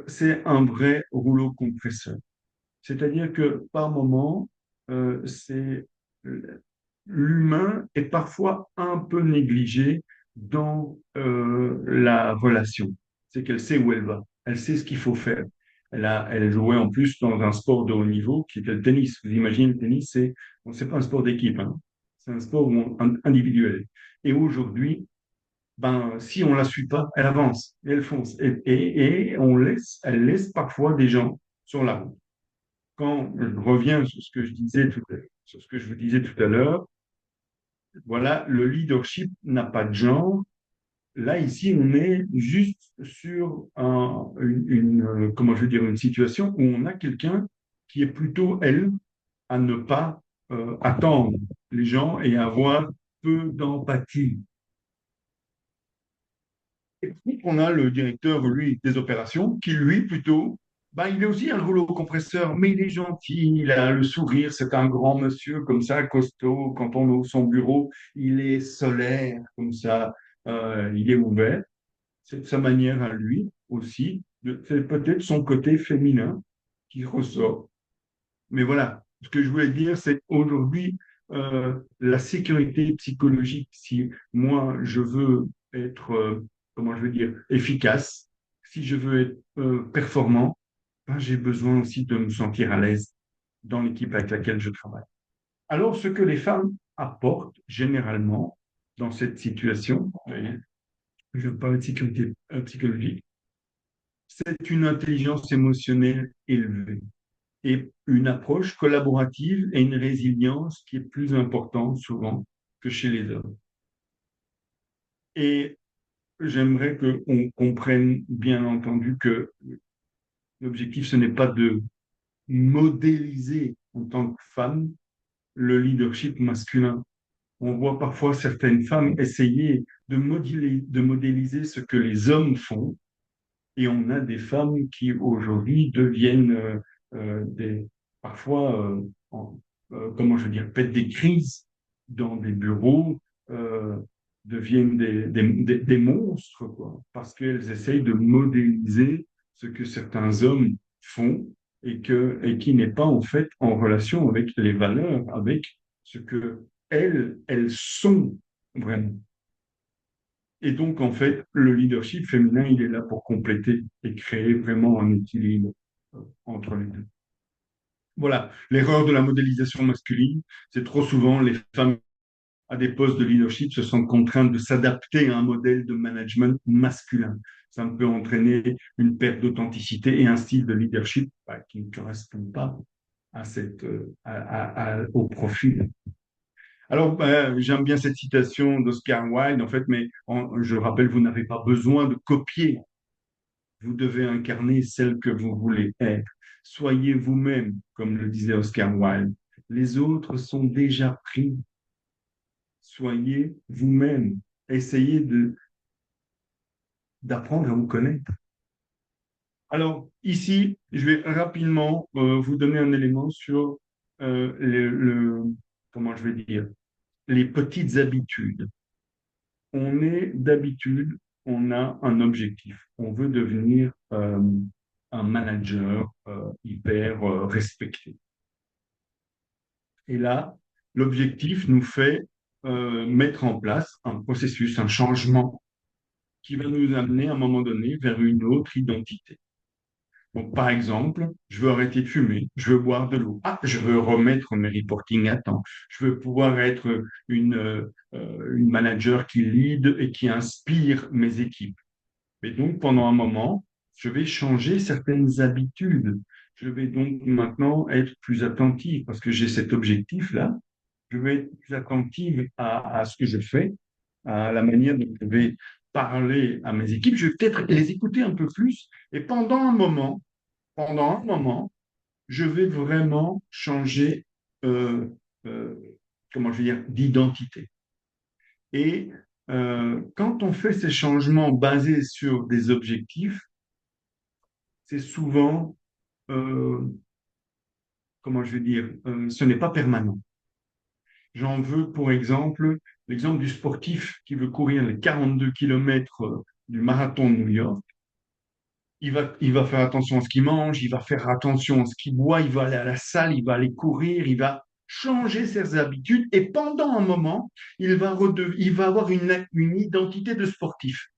c'est un vrai rouleau compresseur. C'est-à-dire que par moment, c'est l'humain est parfois un peu négligé dans la relation. C'est qu'elle sait où elle va, elle sait ce qu'il faut faire. Elle jouait en plus dans un sport de haut niveau qui était le tennis. Vous imaginez, le tennis, bon, c'est pas un sport d'équipe, hein. C'est un sport individuel. Et aujourd'hui, ben, si on la suit pas, elle avance et elle fonce. Elle laisse parfois des gens sur la route. Quand je reviens sur ce que sur ce que je vous disais tout à l'heure, voilà, le leadership n'a pas de genre. Là, ici, on est juste sur comment je veux dire, une situation où on a quelqu'un qui est plutôt, elle, à ne pas attendre les gens et avoir peu d'empathie. Et puis, on a le directeur, lui, des opérations, qui, lui, plutôt, bah, il est aussi un rouleau compresseur, mais il est gentil, il a le sourire, c'est un grand monsieur, comme ça, costaud. Quand on ouvre son bureau, il est solaire, comme ça, il est ouvert. C'est sa manière à lui aussi, c'est peut-être son côté féminin qui ressort. Mais voilà, ce que je voulais dire, c'est qu'aujourd'hui, la sécurité psychologique, si moi je veux être, comment je veux dire, efficace, si je veux être performant, ben, j'ai besoin aussi de me sentir à l'aise dans l'équipe avec laquelle je travaille. Alors, ce que les femmes apportent généralement dans cette situation, je parle de sécurité psychologique, c'est une intelligence émotionnelle élevée et une approche collaborative et une résilience qui est plus importante souvent que chez les hommes. Et j'aimerais qu'on comprenne bien entendu que l'objectif, ce n'est pas de modéliser en tant que femme le leadership masculin. On voit parfois certaines femmes essayer de modéliser ce que les hommes font. Et on a des femmes qui aujourd'hui deviennent parfois, comment je veux dire, pètent des crises dans des bureaux, euh, deviennent des monstres, quoi, parce qu'elles essayent de modéliser ce que certains hommes font et qui n'est pas en fait en relation avec les valeurs, avec ce que elles sont vraiment. Et donc, en fait, le leadership féminin, il est là pour compléter et créer vraiment un équilibre entre les deux. Voilà, l'erreur de la modélisation masculine, c'est trop souvent les femmes à des postes de leadership se sentent contraintes de s'adapter à un modèle de management masculin. Ça peut entraîner une perte d'authenticité et un style de leadership qui ne correspond pas au profil. Alors, j'aime bien cette citation d'Oscar Wilde, en fait, mais je rappelle, vous n'avez pas besoin de copier. Vous devez incarner celle que vous voulez être. Soyez vous-même, comme le disait Oscar Wilde. Les autres sont déjà pris. Soyez vous-même. Essayez d'apprendre à vous connaître. Alors, ici, je vais rapidement vous donner un élément sur comment je vais dire, les petites habitudes. On est d'habitude, on a un objectif. On veut devenir un manager hyper respecté. Et là, l'objectif nous fait mettre en place un processus, un changement qui va nous amener à un moment donné vers une autre identité. Donc, par exemple, je veux arrêter de fumer, je veux boire de l'eau. Ah, je veux remettre mes reporting à temps. Je veux pouvoir être une manager qui lead et qui inspire mes équipes. Et donc, pendant un moment, je vais changer certaines habitudes. Je vais donc maintenant être plus attentive parce que j'ai cet objectif-là. Je vais être plus attentive à ce que je fais, à la manière dont je vais parler à mes équipes. Je vais peut-être les écouter un peu plus. Et pendant un moment, je vais vraiment changer, euh, euh, comment je veux dire, d'identité. Et quand on fait ces changements basés sur des objectifs, c'est souvent, euh, comment je veux dire, ce n'est pas permanent. J'en veux pour exemple l'exemple du sportif qui veut courir les 42 kilomètres du marathon de New York. Il va faire attention à ce qu'il mange, il va faire attention à ce qu'il boit, il va aller à la salle, il va aller courir, il va changer ses habitudes et pendant un moment, il va avoir une identité de sportif.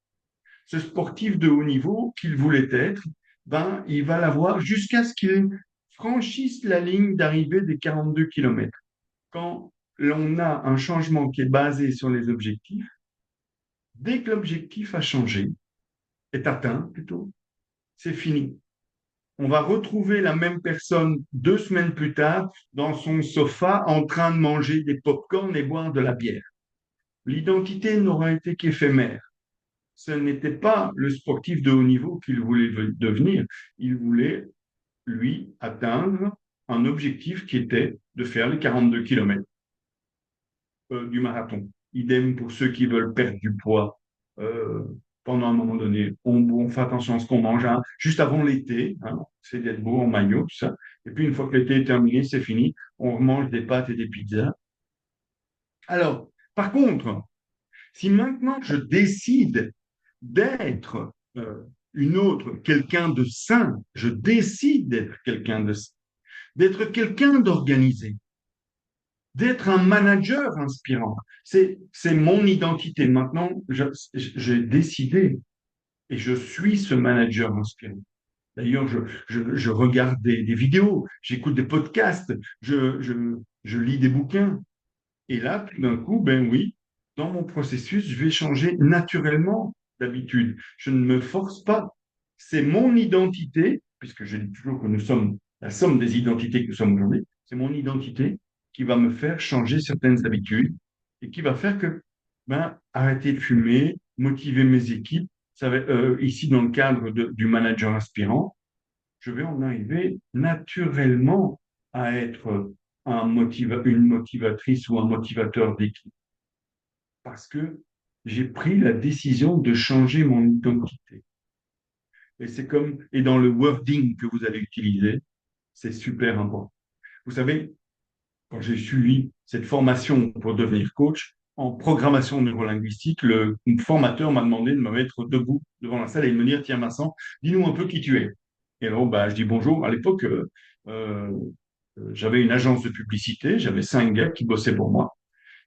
Ce sportif de haut niveau qu'il voulait être, ben, il va l'avoir jusqu'à ce qu'il franchisse la ligne d'arrivée des 42 kilomètres. Quand l'on a un changement qui est basé sur les objectifs, dès que l'objectif a changé, est atteint plutôt, c'est fini. On va retrouver la même personne 2 semaines plus tard dans son sofa en train de manger des pop-corns et boire de la bière. L'identité n'aura été qu'éphémère. Ce n'était pas le sportif de haut niveau qu'il voulait devenir. Il voulait, lui, atteindre un objectif qui était de faire les 42 kilomètres du marathon. Idem pour ceux qui veulent perdre du poids euh, pendant un moment donné. On fait attention à ce qu'on mange hein, juste avant l'été, hein, c'est d'être beau en maillot, tout ça. Et puis une fois que l'été est terminé, c'est fini. On remange des pâtes et des pizzas. Alors, par contre, si maintenant je décide d'être une autre, quelqu'un de sain, je décide d'être quelqu'un de sain, d'être quelqu'un d'organisé, d'être un manager inspirant. C'est mon identité. Maintenant, j'ai décidé et je suis ce manager inspirant. D'ailleurs, je regarde des vidéos, j'écoute des podcasts, je lis des bouquins. Et là, tout d'un coup, ben oui, dans mon processus, je vais changer naturellement d'habitude. Je ne me force pas. C'est mon identité, puisque je dis toujours que nous sommes la somme des identités que nous sommes aujourd'hui, c'est mon identité qui va me faire changer certaines habitudes et qui va faire que, ben, arrêter de fumer, motiver mes équipes, ça va, ici dans le cadre du manager aspirant, je vais en arriver naturellement à être une motivatrice ou un motivateur d'équipe parce que j'ai pris la décision de changer mon identité. Et c'est comme, et dans le wording que vous allez utiliser, c'est super important. Vous savez, quand j'ai suivi cette formation pour devenir coach, en programmation neurolinguistique, le formateur m'a demandé de me mettre debout devant la salle et de me dire, tiens Vincent, dis-nous un peu qui tu es. Et alors, bah, je dis bonjour. À l'époque, j'avais une agence de publicité, j'avais 5 gars qui bossaient pour moi.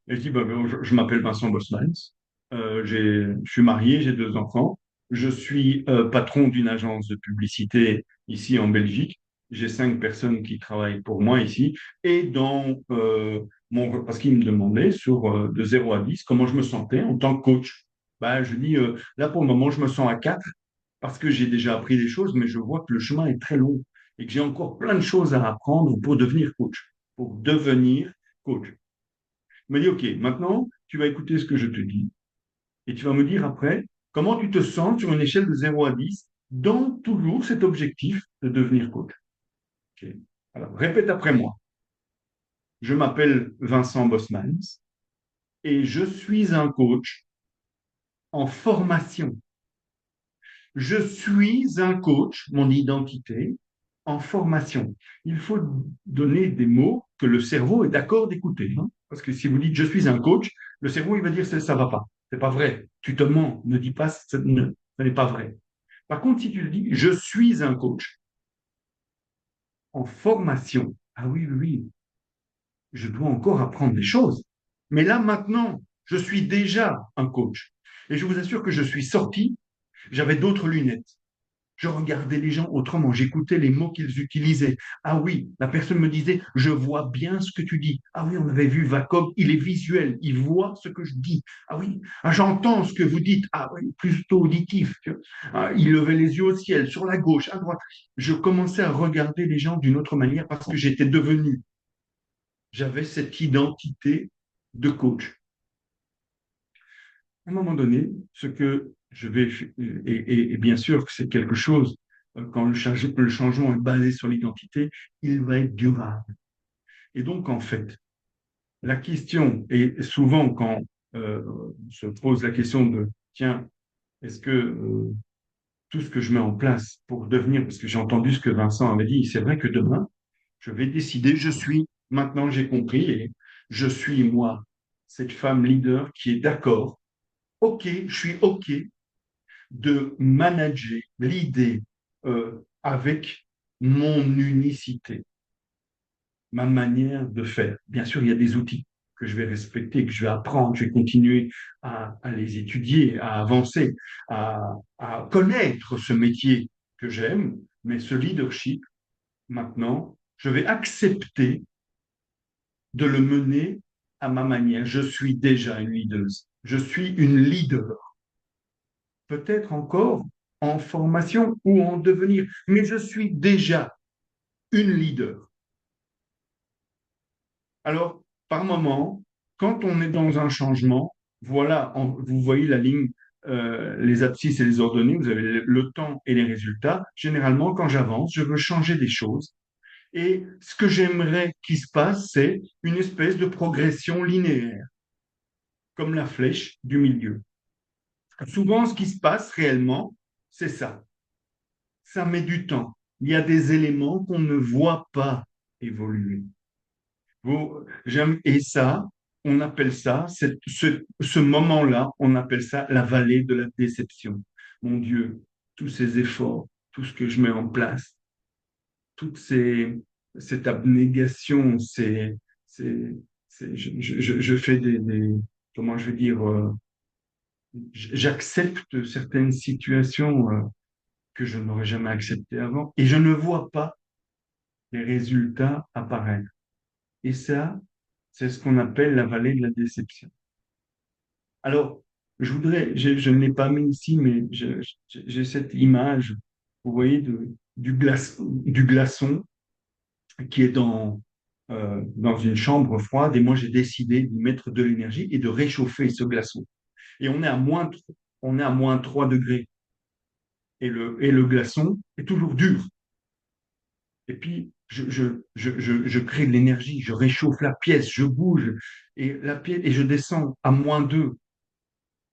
Et je dis, bah, je m'appelle Vincent Bosmans, je suis marié, j'ai 2 enfants, je suis patron d'une agence de publicité ici en Belgique, j'ai 5 personnes qui travaillent pour moi ici, et parce qu'ils me demandaient de 0 à 10 comment je me sentais en tant que coach. Bah, je dis, là pour le moment, je me sens à 4 parce que j'ai déjà appris des choses, mais je vois que le chemin est très long et que j'ai encore plein de choses à apprendre pour devenir coach. Pour devenir coach. Il m'a dit, OK, maintenant, tu vas écouter ce que je te dis et tu vas me dire après comment tu te sens sur une échelle de 0 à 10 dans toujours cet objectif de devenir coach. OK. Alors, répète après moi. Je m'appelle Vincent Bosmans et je suis un coach en formation. Je suis un coach, mon identité, en formation. Il faut donner des mots que le cerveau est d'accord d'écouter. Hein. Parce que si vous dites je suis un coach, le cerveau il va dire ça ne va pas. C'est pas vrai. Tu te mens. Ne dis pas ça n'est pas vrai. Par contre, si tu dis je suis un coach en formation, ah oui, oui, oui, je dois encore apprendre des choses. Mais là, maintenant, je suis déjà un coach. Et je vous assure que je suis sorti, j'avais d'autres lunettes. Je regardais les gens autrement, j'écoutais les mots qu'ils utilisaient. Ah oui, la personne me disait, je vois bien ce que tu dis. Ah oui, on avait vu Vacob, il est visuel, il voit ce que je dis. Ah oui, ah, j'entends ce que vous dites. Ah oui, plutôt auditif. Ah, il levait les yeux au ciel, sur la gauche, à droite. Je commençais à regarder les gens d'une autre manière parce que j'avais cette identité de coach. À un moment donné, ce que je vais, et bien sûr que c'est quelque chose, quand le changement est basé sur l'identité, il va être durable. Et donc, en fait, la question, et souvent quand on se pose la question de, tiens, est-ce que tout ce que je mets en place pour devenir, parce que j'ai entendu ce que Vincent avait dit, c'est vrai que demain, je vais décider, maintenant j'ai compris, et je suis moi, cette femme leader qui est d'accord, OK, je suis OK de manager l'idée avec mon unicité, ma manière de faire. Bien sûr, il y a des outils que je vais respecter, que je vais apprendre, je vais continuer à les étudier, à avancer, à connaître ce métier que j'aime, Mais ce leadership, maintenant, je vais accepter de le mener à ma manière. Je suis déjà une leader. Je suis une leader. Peut-être encore en formation ou en devenir, mais je suis déjà une leader. Alors, par moment, quand on est dans un changement, voilà, vous voyez la ligne, les abscisses et les ordonnées, vous avez le temps et les résultats. Généralement, quand j'avance, je veux changer des choses. Et ce que j'aimerais qu'il se passe, c'est une espèce de progression linéaire, comme la flèche du milieu. Souvent, ce qui se passe réellement, c'est ça. Ça met du temps. Il y a des éléments qu'on ne voit pas évoluer. Et ça, on appelle ça, ce moment-là, on appelle ça la vallée de la déception. Mon Dieu, tous ces efforts, tout ce que je mets en place, cette abnégation, je fais comment je vais dire, j'accepte certaines situations que je n'aurais jamais acceptées avant et je ne vois pas les résultats apparaître. Et ça, c'est ce qu'on appelle la vallée de la déception. Alors, je ne l'ai pas mis ici, mais j'ai cette image, vous voyez, du glaçon qui est dans une chambre froide, et moi j'ai décidé d'y mettre de l'énergie et de réchauffer ce glaçon. Et on est à moins 3 degrés, et le glaçon est toujours dur. Et puis, je crée de l'énergie, je réchauffe la pièce, je bouge, et je descends à moins 2.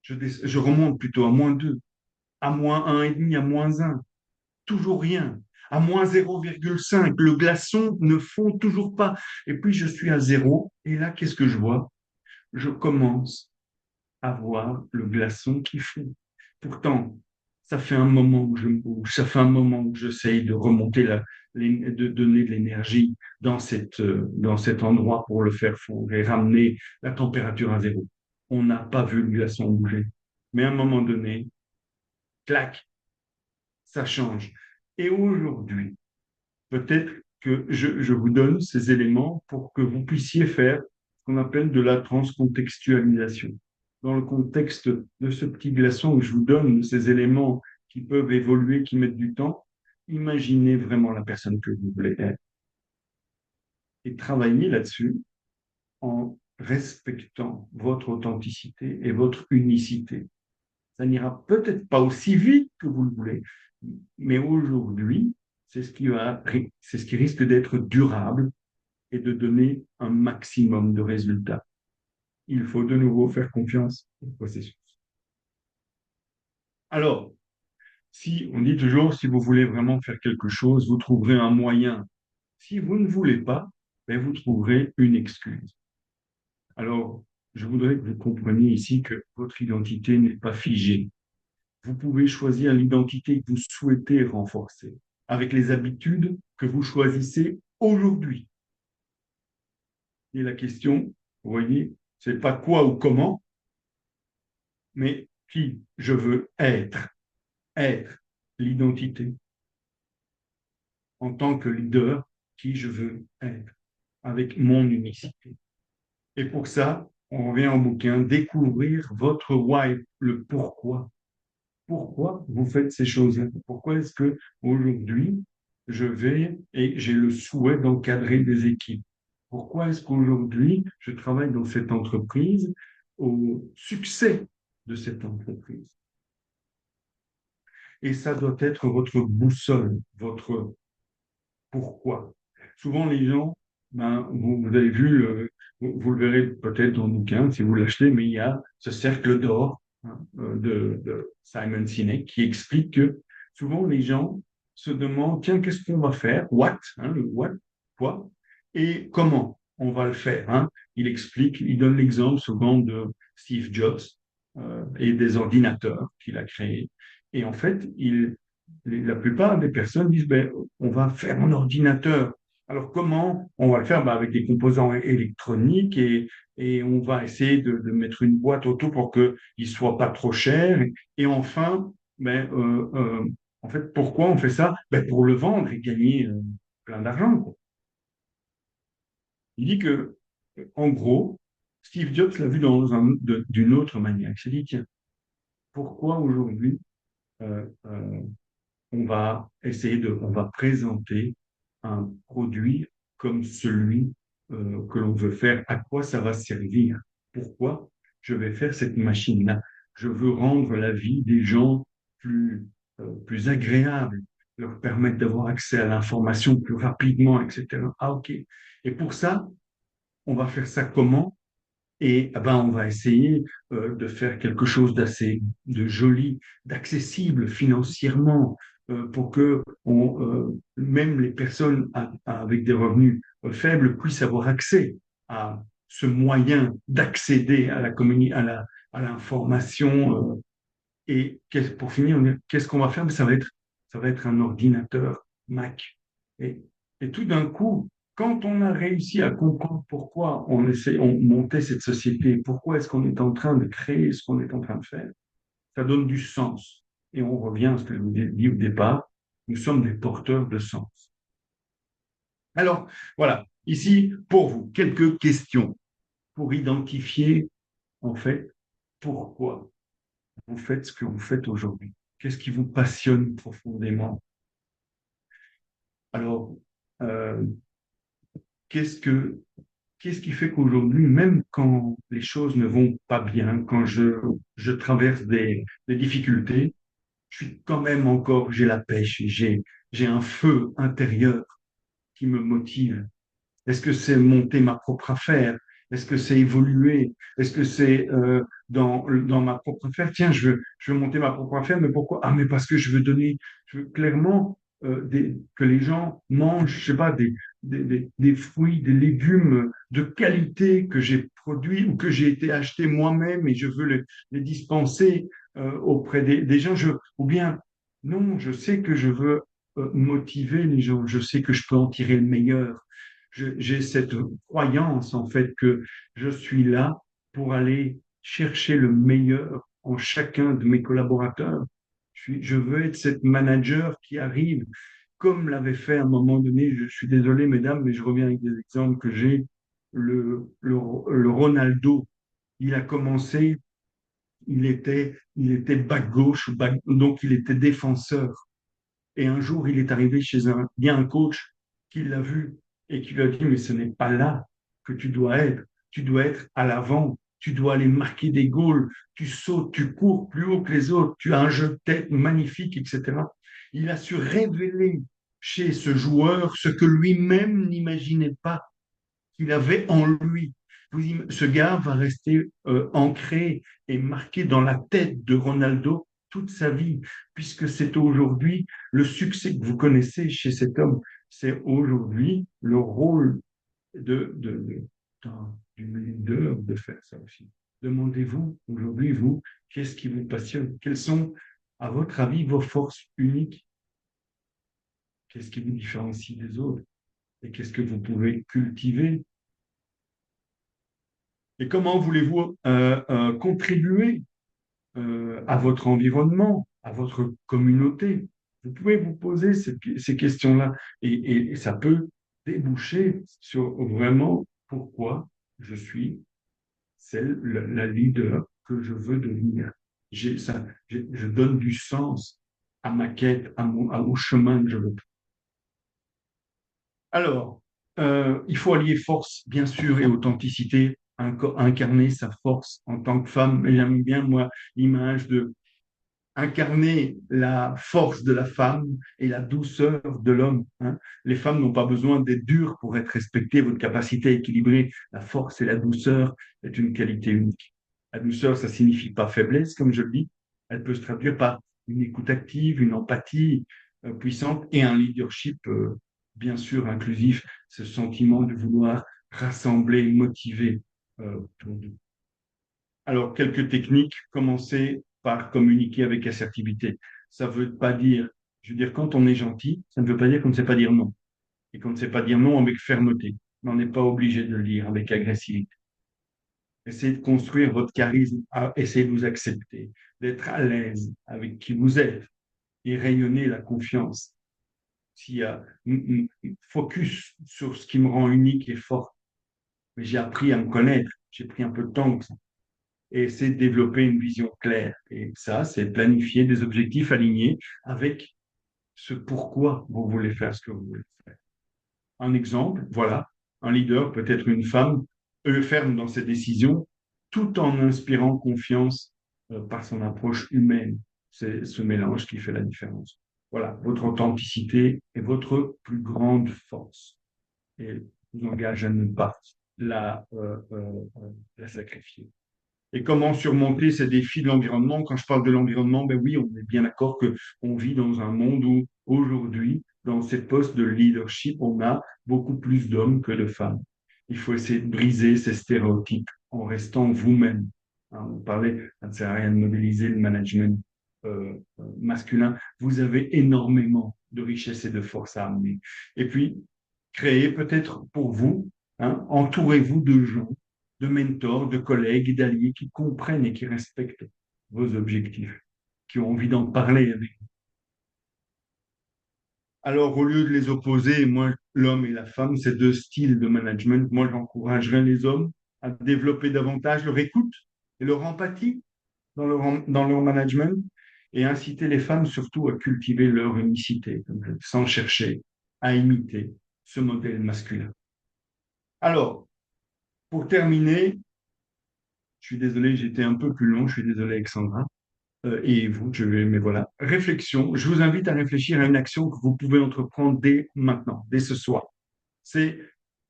Je remonte plutôt à moins 2, à moins 1,5, à moins 1. Toujours rien. À moins 0,5, le glaçon ne fond toujours pas. Et puis je suis à zéro, et là, qu'est-ce que je vois? Je commence à voir le glaçon qui fond. Pourtant, ça fait un moment où je me bouge, ça fait un moment où j'essaye de remonter de donner de l'énergie dans cet endroit pour le faire fondre et ramener la température à zéro. On n'a pas vu le glaçon bouger. Mais à un moment donné, clac, ça change. Et aujourd'hui, peut-être que je vous donne ces éléments pour que vous puissiez faire ce qu'on appelle de la transcontextualisation. Dans le contexte de ce petit glaçon où je vous donne ces éléments qui peuvent évoluer, qui mettent du temps, imaginez vraiment la personne que vous voulez être et travaillez là-dessus en respectant votre authenticité et votre unicité. Ça n'ira peut-être pas aussi vite que vous le voulez, mais aujourd'hui, c'est ce qui risque d'être durable et de donner un maximum de résultats. Il faut de nouveau faire confiance au processus. Alors, si on dit toujours, si vous voulez vraiment faire quelque chose, vous trouverez un moyen. Si vous ne voulez pas, ben vous trouverez une excuse. Alors, je voudrais que vous compreniez ici que votre identité n'est pas figée. Vous pouvez choisir l'identité que vous souhaitez renforcer avec les habitudes que vous choisissez aujourd'hui. Et la question, vous voyez, c'est pas quoi ou comment, mais qui je veux être. Être l'identité en tant que leader, qui je veux être avec mon unicité. Et pour ça, on revient au bouquin, découvrir votre why, le pourquoi. Pourquoi vous faites ces choses-là? Pourquoi est-ce que aujourd'hui je vais et j'ai le souhait d'encadrer des équipes? Pourquoi est-ce qu'aujourd'hui je travaille dans cette entreprise au succès de cette entreprise? Et ça doit être votre boussole, votre pourquoi. Souvent les gens, ben, vous avez vu, vous le verrez peut-être dans le bouquin si vous l'achetez, mais il y a ce cercle d'or hein, de Simon Sinek qui explique que souvent les gens se demandent, tiens, qu'est-ce qu'on va faire? What? Hein, le what? Quoi? Et comment on va le faire? Hein? Il explique, il donne l'exemple souvent de Steve Jobs et des ordinateurs qu'il a créés. Et en fait, la plupart des personnes disent, ben, on va faire un ordinateur. Alors comment on va le faire? Ben, avec des composants électroniques et on va essayer de mettre une boîte autour pour qu'il ne soit pas trop cher. Et enfin, ben, En fait, pourquoi on fait ça? Ben, pour le vendre et gagner plein d'argent, quoi. Il dit que, en gros, Steve Jobs l'a vu d'une autre manière. Il s'est dit, tiens, pourquoi aujourd'hui on va présenter un produit comme celui que l'on veut faire. À quoi ça va servir? Pourquoi je vais faire cette machine-là? Je veux rendre la vie des gens plus agréable, leur permettre d'avoir accès à l'information plus rapidement, etc. Ah, ok. Et pour ça, on va faire ça comment? Et eh ben, on va essayer de faire quelque chose d'assez de joli, d'accessible financièrement, pour que même les personnes avec des revenus faibles puissent avoir accès à ce moyen d'accéder à à l'information. Pour finir, qu'est-ce qu'on va faire? Mais ça va être un ordinateur Mac. Et, et tout d'un coup, quand on a réussi à comprendre pourquoi on montait cette société, pourquoi est-ce qu'on est en train de créer ce qu'on est en train de faire, ça donne du sens. Et on revient à ce que je vous ai dit au départ, nous sommes des porteurs de sens. Alors, voilà, ici, pour vous, quelques questions pour identifier, en fait, pourquoi vous faites ce que vous faites aujourd'hui. Qu'est-ce qui vous passionne profondément? Alors, euh, qu'est-ce que, qu'est-ce qui fait qu'aujourd'hui, même quand les choses ne vont pas bien, quand je traverse des difficultés, je suis quand même encore, j'ai la pêche, j'ai un feu intérieur qui me motive. Est-ce que c'est monter ma propre affaire? Est-ce que c'est évoluer? Est-ce que c'est dans ma propre affaire? Tiens, je veux monter ma propre affaire, mais pourquoi? Ah, mais parce que je veux clairement que les gens mangent, je sais pas, des fruits, des légumes de qualité que j'ai produits ou que j'ai été acheter moi-même et je veux les dispenser auprès des gens. Ou bien, non, je sais que je veux motiver les gens, je sais que je peux en tirer le meilleur. J'ai cette croyance en fait que je suis là pour aller chercher le meilleur en chacun de mes collaborateurs. Je veux être cette manager qui arrive, comme l'avait fait à un moment donné, je suis désolé mesdames, mais je reviens avec des exemples que j'ai, le Ronaldo, il a commencé, il était back gauche, donc il était défenseur. Et un jour, il est arrivé il y a un coach qui l'a vu et qui lui a dit, mais ce n'est pas là que tu dois être. Tu dois être à l'avant. Tu dois aller marquer des goals. Tu sautes, tu cours plus haut que les autres. Tu as un jeu de tête magnifique, etc. Il a su révéler chez ce joueur ce que lui-même n'imaginait pas qu'il avait en lui. Ce gars va rester ancré et marqué dans la tête de Ronaldo toute sa vie, puisque c'est aujourd'hui le succès que vous connaissez chez cet homme. C'est aujourd'hui le rôle du leader de faire ça aussi. Demandez-vous aujourd'hui, vous, qu'est-ce qui vous passionne? Quelles sont, à votre avis, vos forces uniques? Qu'est-ce qui vous différencie des autres? Et qu'est-ce que vous pouvez cultiver? Et comment voulez-vous contribuer à votre environnement, à votre communauté? Vous pouvez vous poser ces questions-là et ça peut déboucher sur vraiment pourquoi je suis la leader que je veux devenir. Je donne du sens à ma quête, au chemin que je veux. Alors, il faut allier force, bien sûr, et authenticité, incarner sa force en tant que femme. Et j'aime bien, moi, l'image de incarner la force de la femme et la douceur de l'homme, hein. Les femmes n'ont pas besoin d'être dures pour être respectées. Votre capacité à équilibrer la force et la douceur est une qualité unique. La douceur, ça signifie pas faiblesse, comme je le dis. Elle peut se traduire par une écoute active, une empathie puissante et un leadership, bien sûr, inclusif, ce sentiment de vouloir rassembler, motiver autour d'eux. Alors, quelques techniques. Commencer par communiquer avec assertivité. Ça ne veut pas dire, je veux dire, quand on est gentil, ça ne veut pas dire qu'on ne sait pas dire non. Et qu'on ne sait pas dire non avec fermeté. Mais on n'est pas obligé de le dire avec agressivité. Essayez de construire votre charisme, essayez de vous accepter, d'être à l'aise avec qui vous êtes. et rayonner la confiance. S'il y a focus sur ce qui me rend unique et fort, mais j'ai appris à me connaître, j'ai pris un peu de temps pour ça. Et c'est développer une vision claire. Et ça, c'est planifier des objectifs alignés avec ce pourquoi vous voulez faire ce que vous voulez faire. Un exemple, voilà, un leader peut être une femme ferme dans ses décisions tout en inspirant confiance par son approche humaine. C'est ce mélange qui fait la différence. Voilà, votre authenticité est votre plus grande force et vous engage à ne pas la, euh, euh, la sacrifier. Et comment surmonter ces défis de l'environnement? Quand je parle de l'environnement, ben oui, on est bien d'accord qu'on vit dans un monde où aujourd'hui, dans ces postes de leadership, on a beaucoup plus d'hommes que de femmes. Il faut essayer de briser ces stéréotypes en restant vous-même. Hein, on parlait, ça ne sert à rien de modéliser le management masculin. Vous avez énormément de richesses et de force à amener. Et puis, créez peut-être pour vous, hein, entourez-vous de gens, de mentors, de collègues et d'alliés qui comprennent et qui respectent vos objectifs, qui ont envie d'en parler avec vous. Alors, au lieu de les opposer, moi, l'homme et la femme, ces deux styles de management, moi, j'encouragerais les hommes à développer davantage leur écoute et leur empathie dans leur management et inciter les femmes surtout à cultiver leur unicité, sans chercher à imiter ce modèle masculin. Alors, pour terminer, je suis désolé, j'étais un peu plus long, je suis désolé, Alexandra. Et vous, mais voilà. Réflexion. Je vous invite à réfléchir à une action que vous pouvez entreprendre dès maintenant, dès ce soir. C'est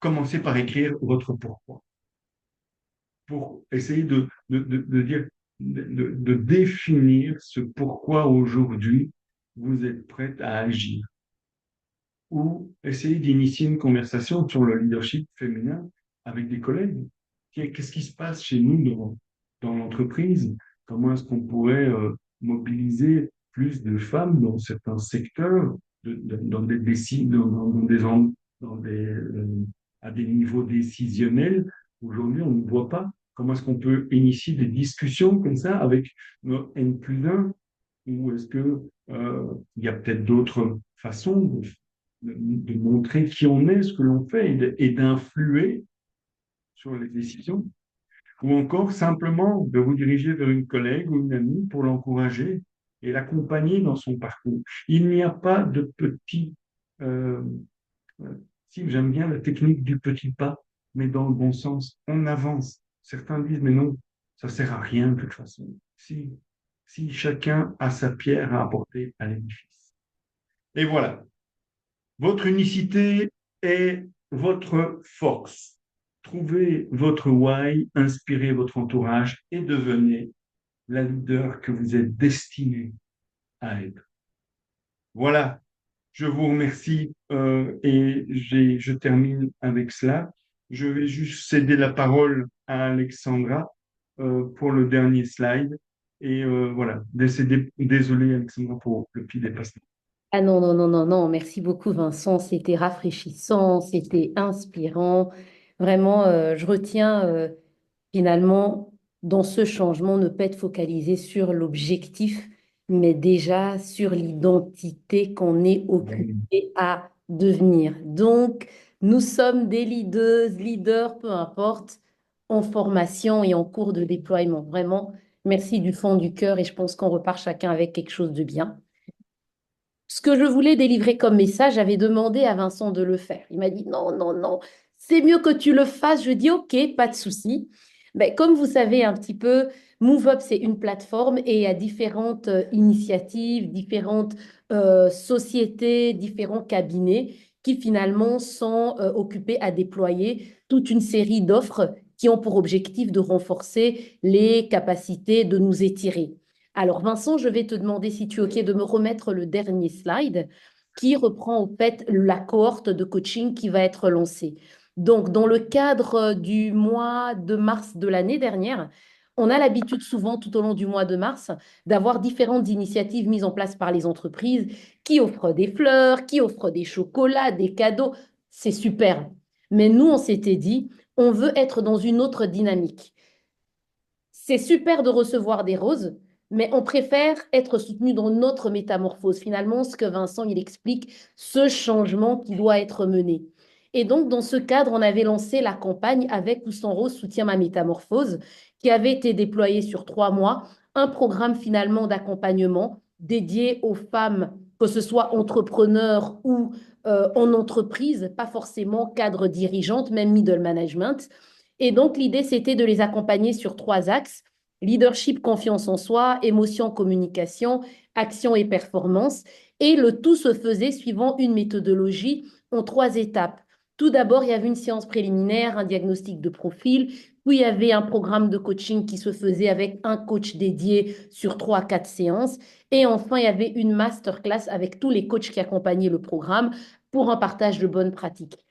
commencer par écrire votre pourquoi. Pour essayer de dire, de définir ce pourquoi aujourd'hui vous êtes prête à agir. Ou essayer d'initier une conversation sur le leadership féminin avec des collègues. Qu'est-ce qui se passe chez nous dans l'entreprise? Comment est-ce qu'on pourrait mobiliser plus de femmes dans certains secteurs, dans des, dans des, à des niveaux décisionnels? Aujourd'hui, on ne voit pas. Comment est-ce qu'on peut initier des discussions comme ça avec nos N plus 1? Ou est-ce que il y a peut-être d'autres façons de montrer qui on est, ce que l'on fait et d'influer sur les décisions, ou encore simplement de vous diriger vers une collègue ou une amie pour l'encourager et l'accompagner dans son parcours. Il n'y a pas de petit... Euh, si j'aime bien la technique du petit pas, mais dans le bon sens, on avance. Certains disent, mais non, ça sert à rien de toute façon. Si chacun a sa pierre à apporter à l'édifice. Et voilà, votre unicité est votre force. Trouvez votre why, inspirez votre entourage et devenez la leader que vous êtes destiné à être. Voilà, je vous remercie et je termine avec cela. Je vais juste céder la parole à Alexandra pour le dernier slide. Et voilà, désolé Alexandra pour le petit dépassement. Ah non, non, non, non, non, merci beaucoup Vincent, c'était rafraîchissant, c'était inspirant. Vraiment, je retiens finalement dans ce changement ne pas être focalisé sur l'objectif, mais déjà sur l'identité qu'on est occupé à devenir. Donc, nous sommes des leaders, peu importe, en formation et en cours de déploiement. Vraiment, merci du fond du cœur et je pense qu'on repart chacun avec quelque chose de bien. Ce que je voulais délivrer comme message, j'avais demandé à Vincent de le faire. Il m'a dit non, non, non, c'est mieux que tu le fasses. Je dis ok, pas de souci. Ben, comme vous savez un petit peu, MoveUp, c'est une plateforme et il y a différentes initiatives, différentes sociétés, différents cabinets qui finalement sont occupés à déployer toute une série d'offres qui ont pour objectif de renforcer les capacités de nous étirer. Alors, Vincent, je vais te demander si tu es OK de me remettre le dernier slide qui reprend au fait la cohorte de coaching qui va être lancée. Donc, dans le cadre du mois de mars de l'année dernière, on a l'habitude souvent tout au long du mois de mars d'avoir différentes initiatives mises en place par les entreprises qui offrent des fleurs, qui offrent des chocolats, des cadeaux. C'est super. Mais nous, on s'était dit, on veut être dans une autre dynamique. C'est super de recevoir des roses, mais on préfère être soutenu dans notre métamorphose. Finalement, ce que Vincent, il explique, ce changement qui doit être mené. Et donc, dans ce cadre, on avait lancé la campagne Avec ou sans rose, soutient ma métamorphose, qui avait été déployée sur 3 mois, un programme finalement d'accompagnement dédié aux femmes, que ce soit entrepreneurs ou en entreprise, pas forcément cadre dirigeante, même middle management. Et donc, l'idée, c'était de les accompagner sur 3 axes: leadership, confiance en soi, émotion, communication, action et performance. Et le tout se faisait suivant une méthodologie en 3 étapes. Tout d'abord, il y avait une séance préliminaire, un diagnostic de profil, puis il y avait un programme de coaching qui se faisait avec un coach dédié sur 3 à 4 séances. Et enfin, il y avait une masterclass avec tous les coachs qui accompagnaient le programme pour un partage de bonnes pratiques.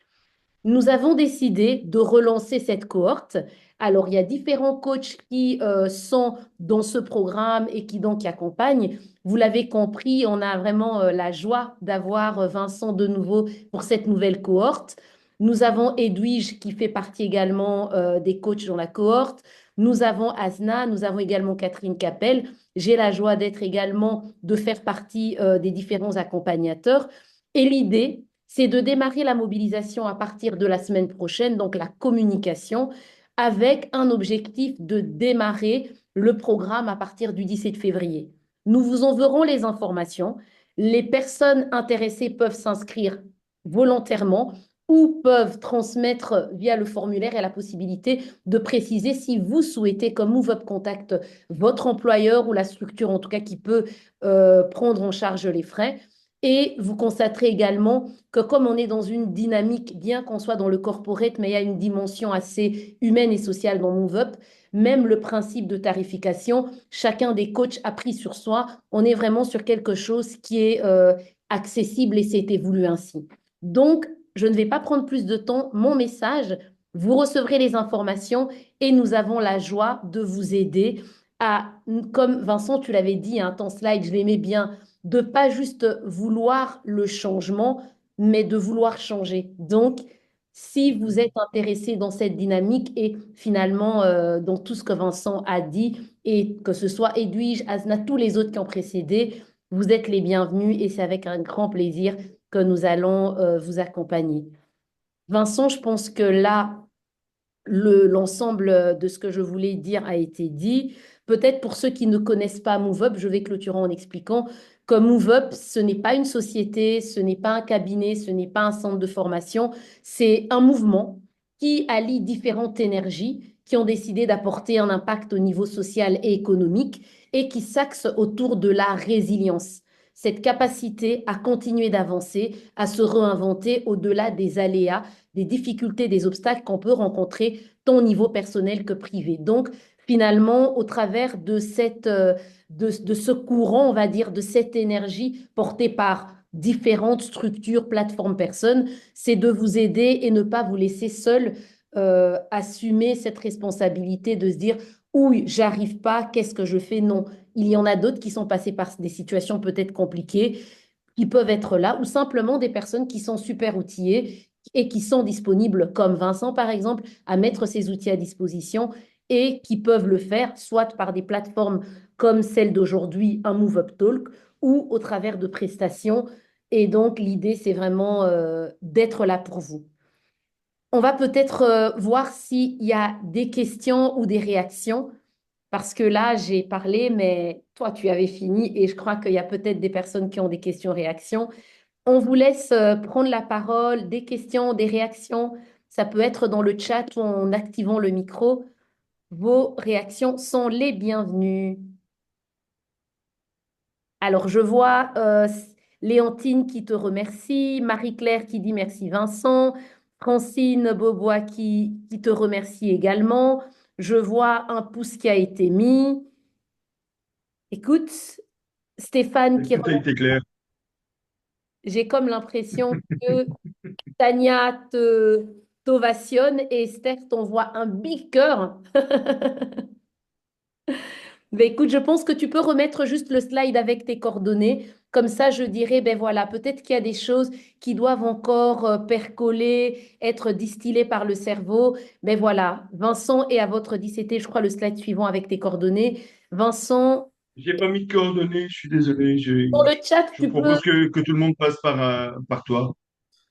Nous avons décidé de relancer cette cohorte. Alors, il y a différents coachs qui sont dans ce programme et qui donc accompagnent. Vous l'avez compris, on a vraiment la joie d'avoir Vincent de nouveau pour cette nouvelle cohorte. Nous avons Edwige qui fait partie également des coachs dans la cohorte. Nous avons Asna, nous avons également Catherine Capel. J'ai la joie d'être également, de faire partie des différents accompagnateurs. Et l'idée, c'est de démarrer la mobilisation à partir de la semaine prochaine, donc la communication, avec un objectif de démarrer le programme à partir du 17 février. Nous vous enverrons les informations. Les personnes intéressées peuvent s'inscrire volontairement ou peuvent transmettre via le formulaire et la possibilité de préciser si vous souhaitez, comme Move Up contacte votre employeur ou la structure en tout cas qui peut prendre en charge les frais. Et vous constaterez également que comme on est dans une dynamique, bien qu'on soit dans le corporate, mais il y a une dimension assez humaine et sociale dans MoveUp, même le principe de tarification, chacun des coachs a pris sur soi, on est vraiment sur quelque chose qui est accessible et c'est voulu ainsi. Donc, je ne vais pas prendre plus de temps. Mon message, vous recevrez les informations et nous avons la joie de vous aider à, comme Vincent, tu l'avais dit, hein, ton slide, je l'aimais bien, de pas juste vouloir le changement, mais de vouloir changer. Donc, si vous êtes intéressé dans cette dynamique et finalement dans tout ce que Vincent a dit, et que ce soit Edwige, Asna, tous les autres qui ont précédé, vous êtes les bienvenus et c'est avec un grand plaisir que nous allons vous accompagner. Vincent, je pense que là, l'ensemble de ce que je voulais dire a été dit. Peut-être pour ceux qui ne connaissent pas MoveUp, je vais clôturer en expliquant que MoveUp, ce n'est pas une société, ce n'est pas un cabinet, ce n'est pas un centre de formation, c'est un mouvement qui allie différentes énergies qui ont décidé d'apporter un impact au niveau social et économique et qui s'axe autour de la résilience. Cette capacité à continuer d'avancer, à se réinventer au-delà des aléas, des difficultés, des obstacles qu'on peut rencontrer tant au niveau personnel que privé. Donc, finalement, au travers de de ce courant, on va dire, de cette énergie portée par différentes structures, plateformes, personnes, c'est de vous aider et ne pas vous laisser seul assumer cette responsabilité de se dire, oui, j'arrive pas, qu'est-ce que je fais? Non, il y en a d'autres qui sont passés par des situations peut-être compliquées, qui peuvent être là, ou simplement des personnes qui sont super outillées et qui sont disponibles, comme Vincent par exemple, à mettre ces outils à disposition et qui peuvent le faire soit par des plateformes comme celle d'aujourd'hui, un Move Up Talk, ou au travers de prestations. Et donc, l'idée, c'est vraiment d'être là pour vous. On va peut-être voir s'il y a des questions ou des réactions, parce que là, j'ai parlé, mais toi, tu avais fini et je crois qu'il y a peut-être des personnes qui ont des questions-réactions. On vous laisse prendre la parole, des questions, des réactions. Ça peut être dans le chat ou en activant le micro. Vos réactions sont les bienvenues. Alors, je vois Léontine qui te remercie, Marie-Claire qui dit merci Vincent, Francine Beaubois qui te remercie également. Je vois un pouce qui a été mis. Écoute, Stéphane qui Tout a été clair. j'ai comme l'impression que Tania t'ovationne et Esther t'envoie un big cœur. Ben écoute, je pense que tu peux remettre juste le slide avec tes coordonnées. Comme ça, je dirais, ben voilà, peut-être qu'il y a des choses qui doivent encore percoler, être distillées par le cerveau. Ben voilà, Vincent est à votre 17, je crois, le slide suivant avec tes coordonnées. Vincent, J'ai pas mis de coordonnées, je suis désolé. Dans le chat, Je tu peux. propose que tout le monde passe par toi.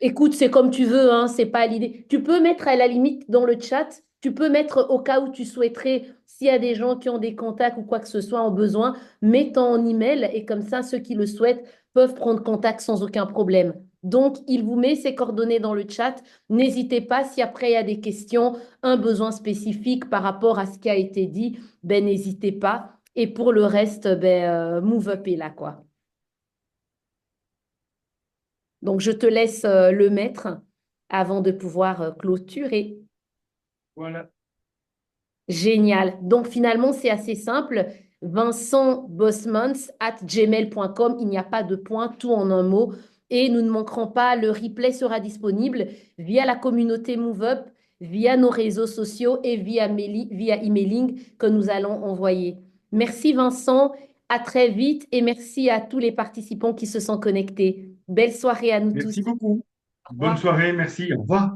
Écoute, c'est comme tu veux, hein, c'est pas l'idée. Tu peux mettre à la limite dans le chat, tu peux mettre au cas où tu souhaiterais, s'il y a des gens qui ont des contacts ou quoi que ce soit en besoin, mets ton email et comme ça, ceux qui le souhaitent peuvent prendre contact sans aucun problème. Donc, il vous met ses coordonnées dans le chat. N'hésitez pas, si après il y a des questions, un besoin spécifique par rapport à ce qui a été dit, ben n'hésitez pas. Et pour le reste, ben, MoveUp est là, quoi. Donc, je te laisse le mettre avant de pouvoir clôturer. Voilà. Génial. Donc, finalement, c'est assez simple. vincentbosmans@gmail.com. Il n'y a pas de point, tout en un mot. Et nous ne manquerons pas, le replay sera disponible via la communauté MoveUp, via nos réseaux sociaux et via emailing que nous allons envoyer. Merci Vincent, à très vite et merci à tous les participants qui se sont connectés. Belle soirée à nous tous. Merci beaucoup. Au Bonne revoir. soirée, merci. Au revoir.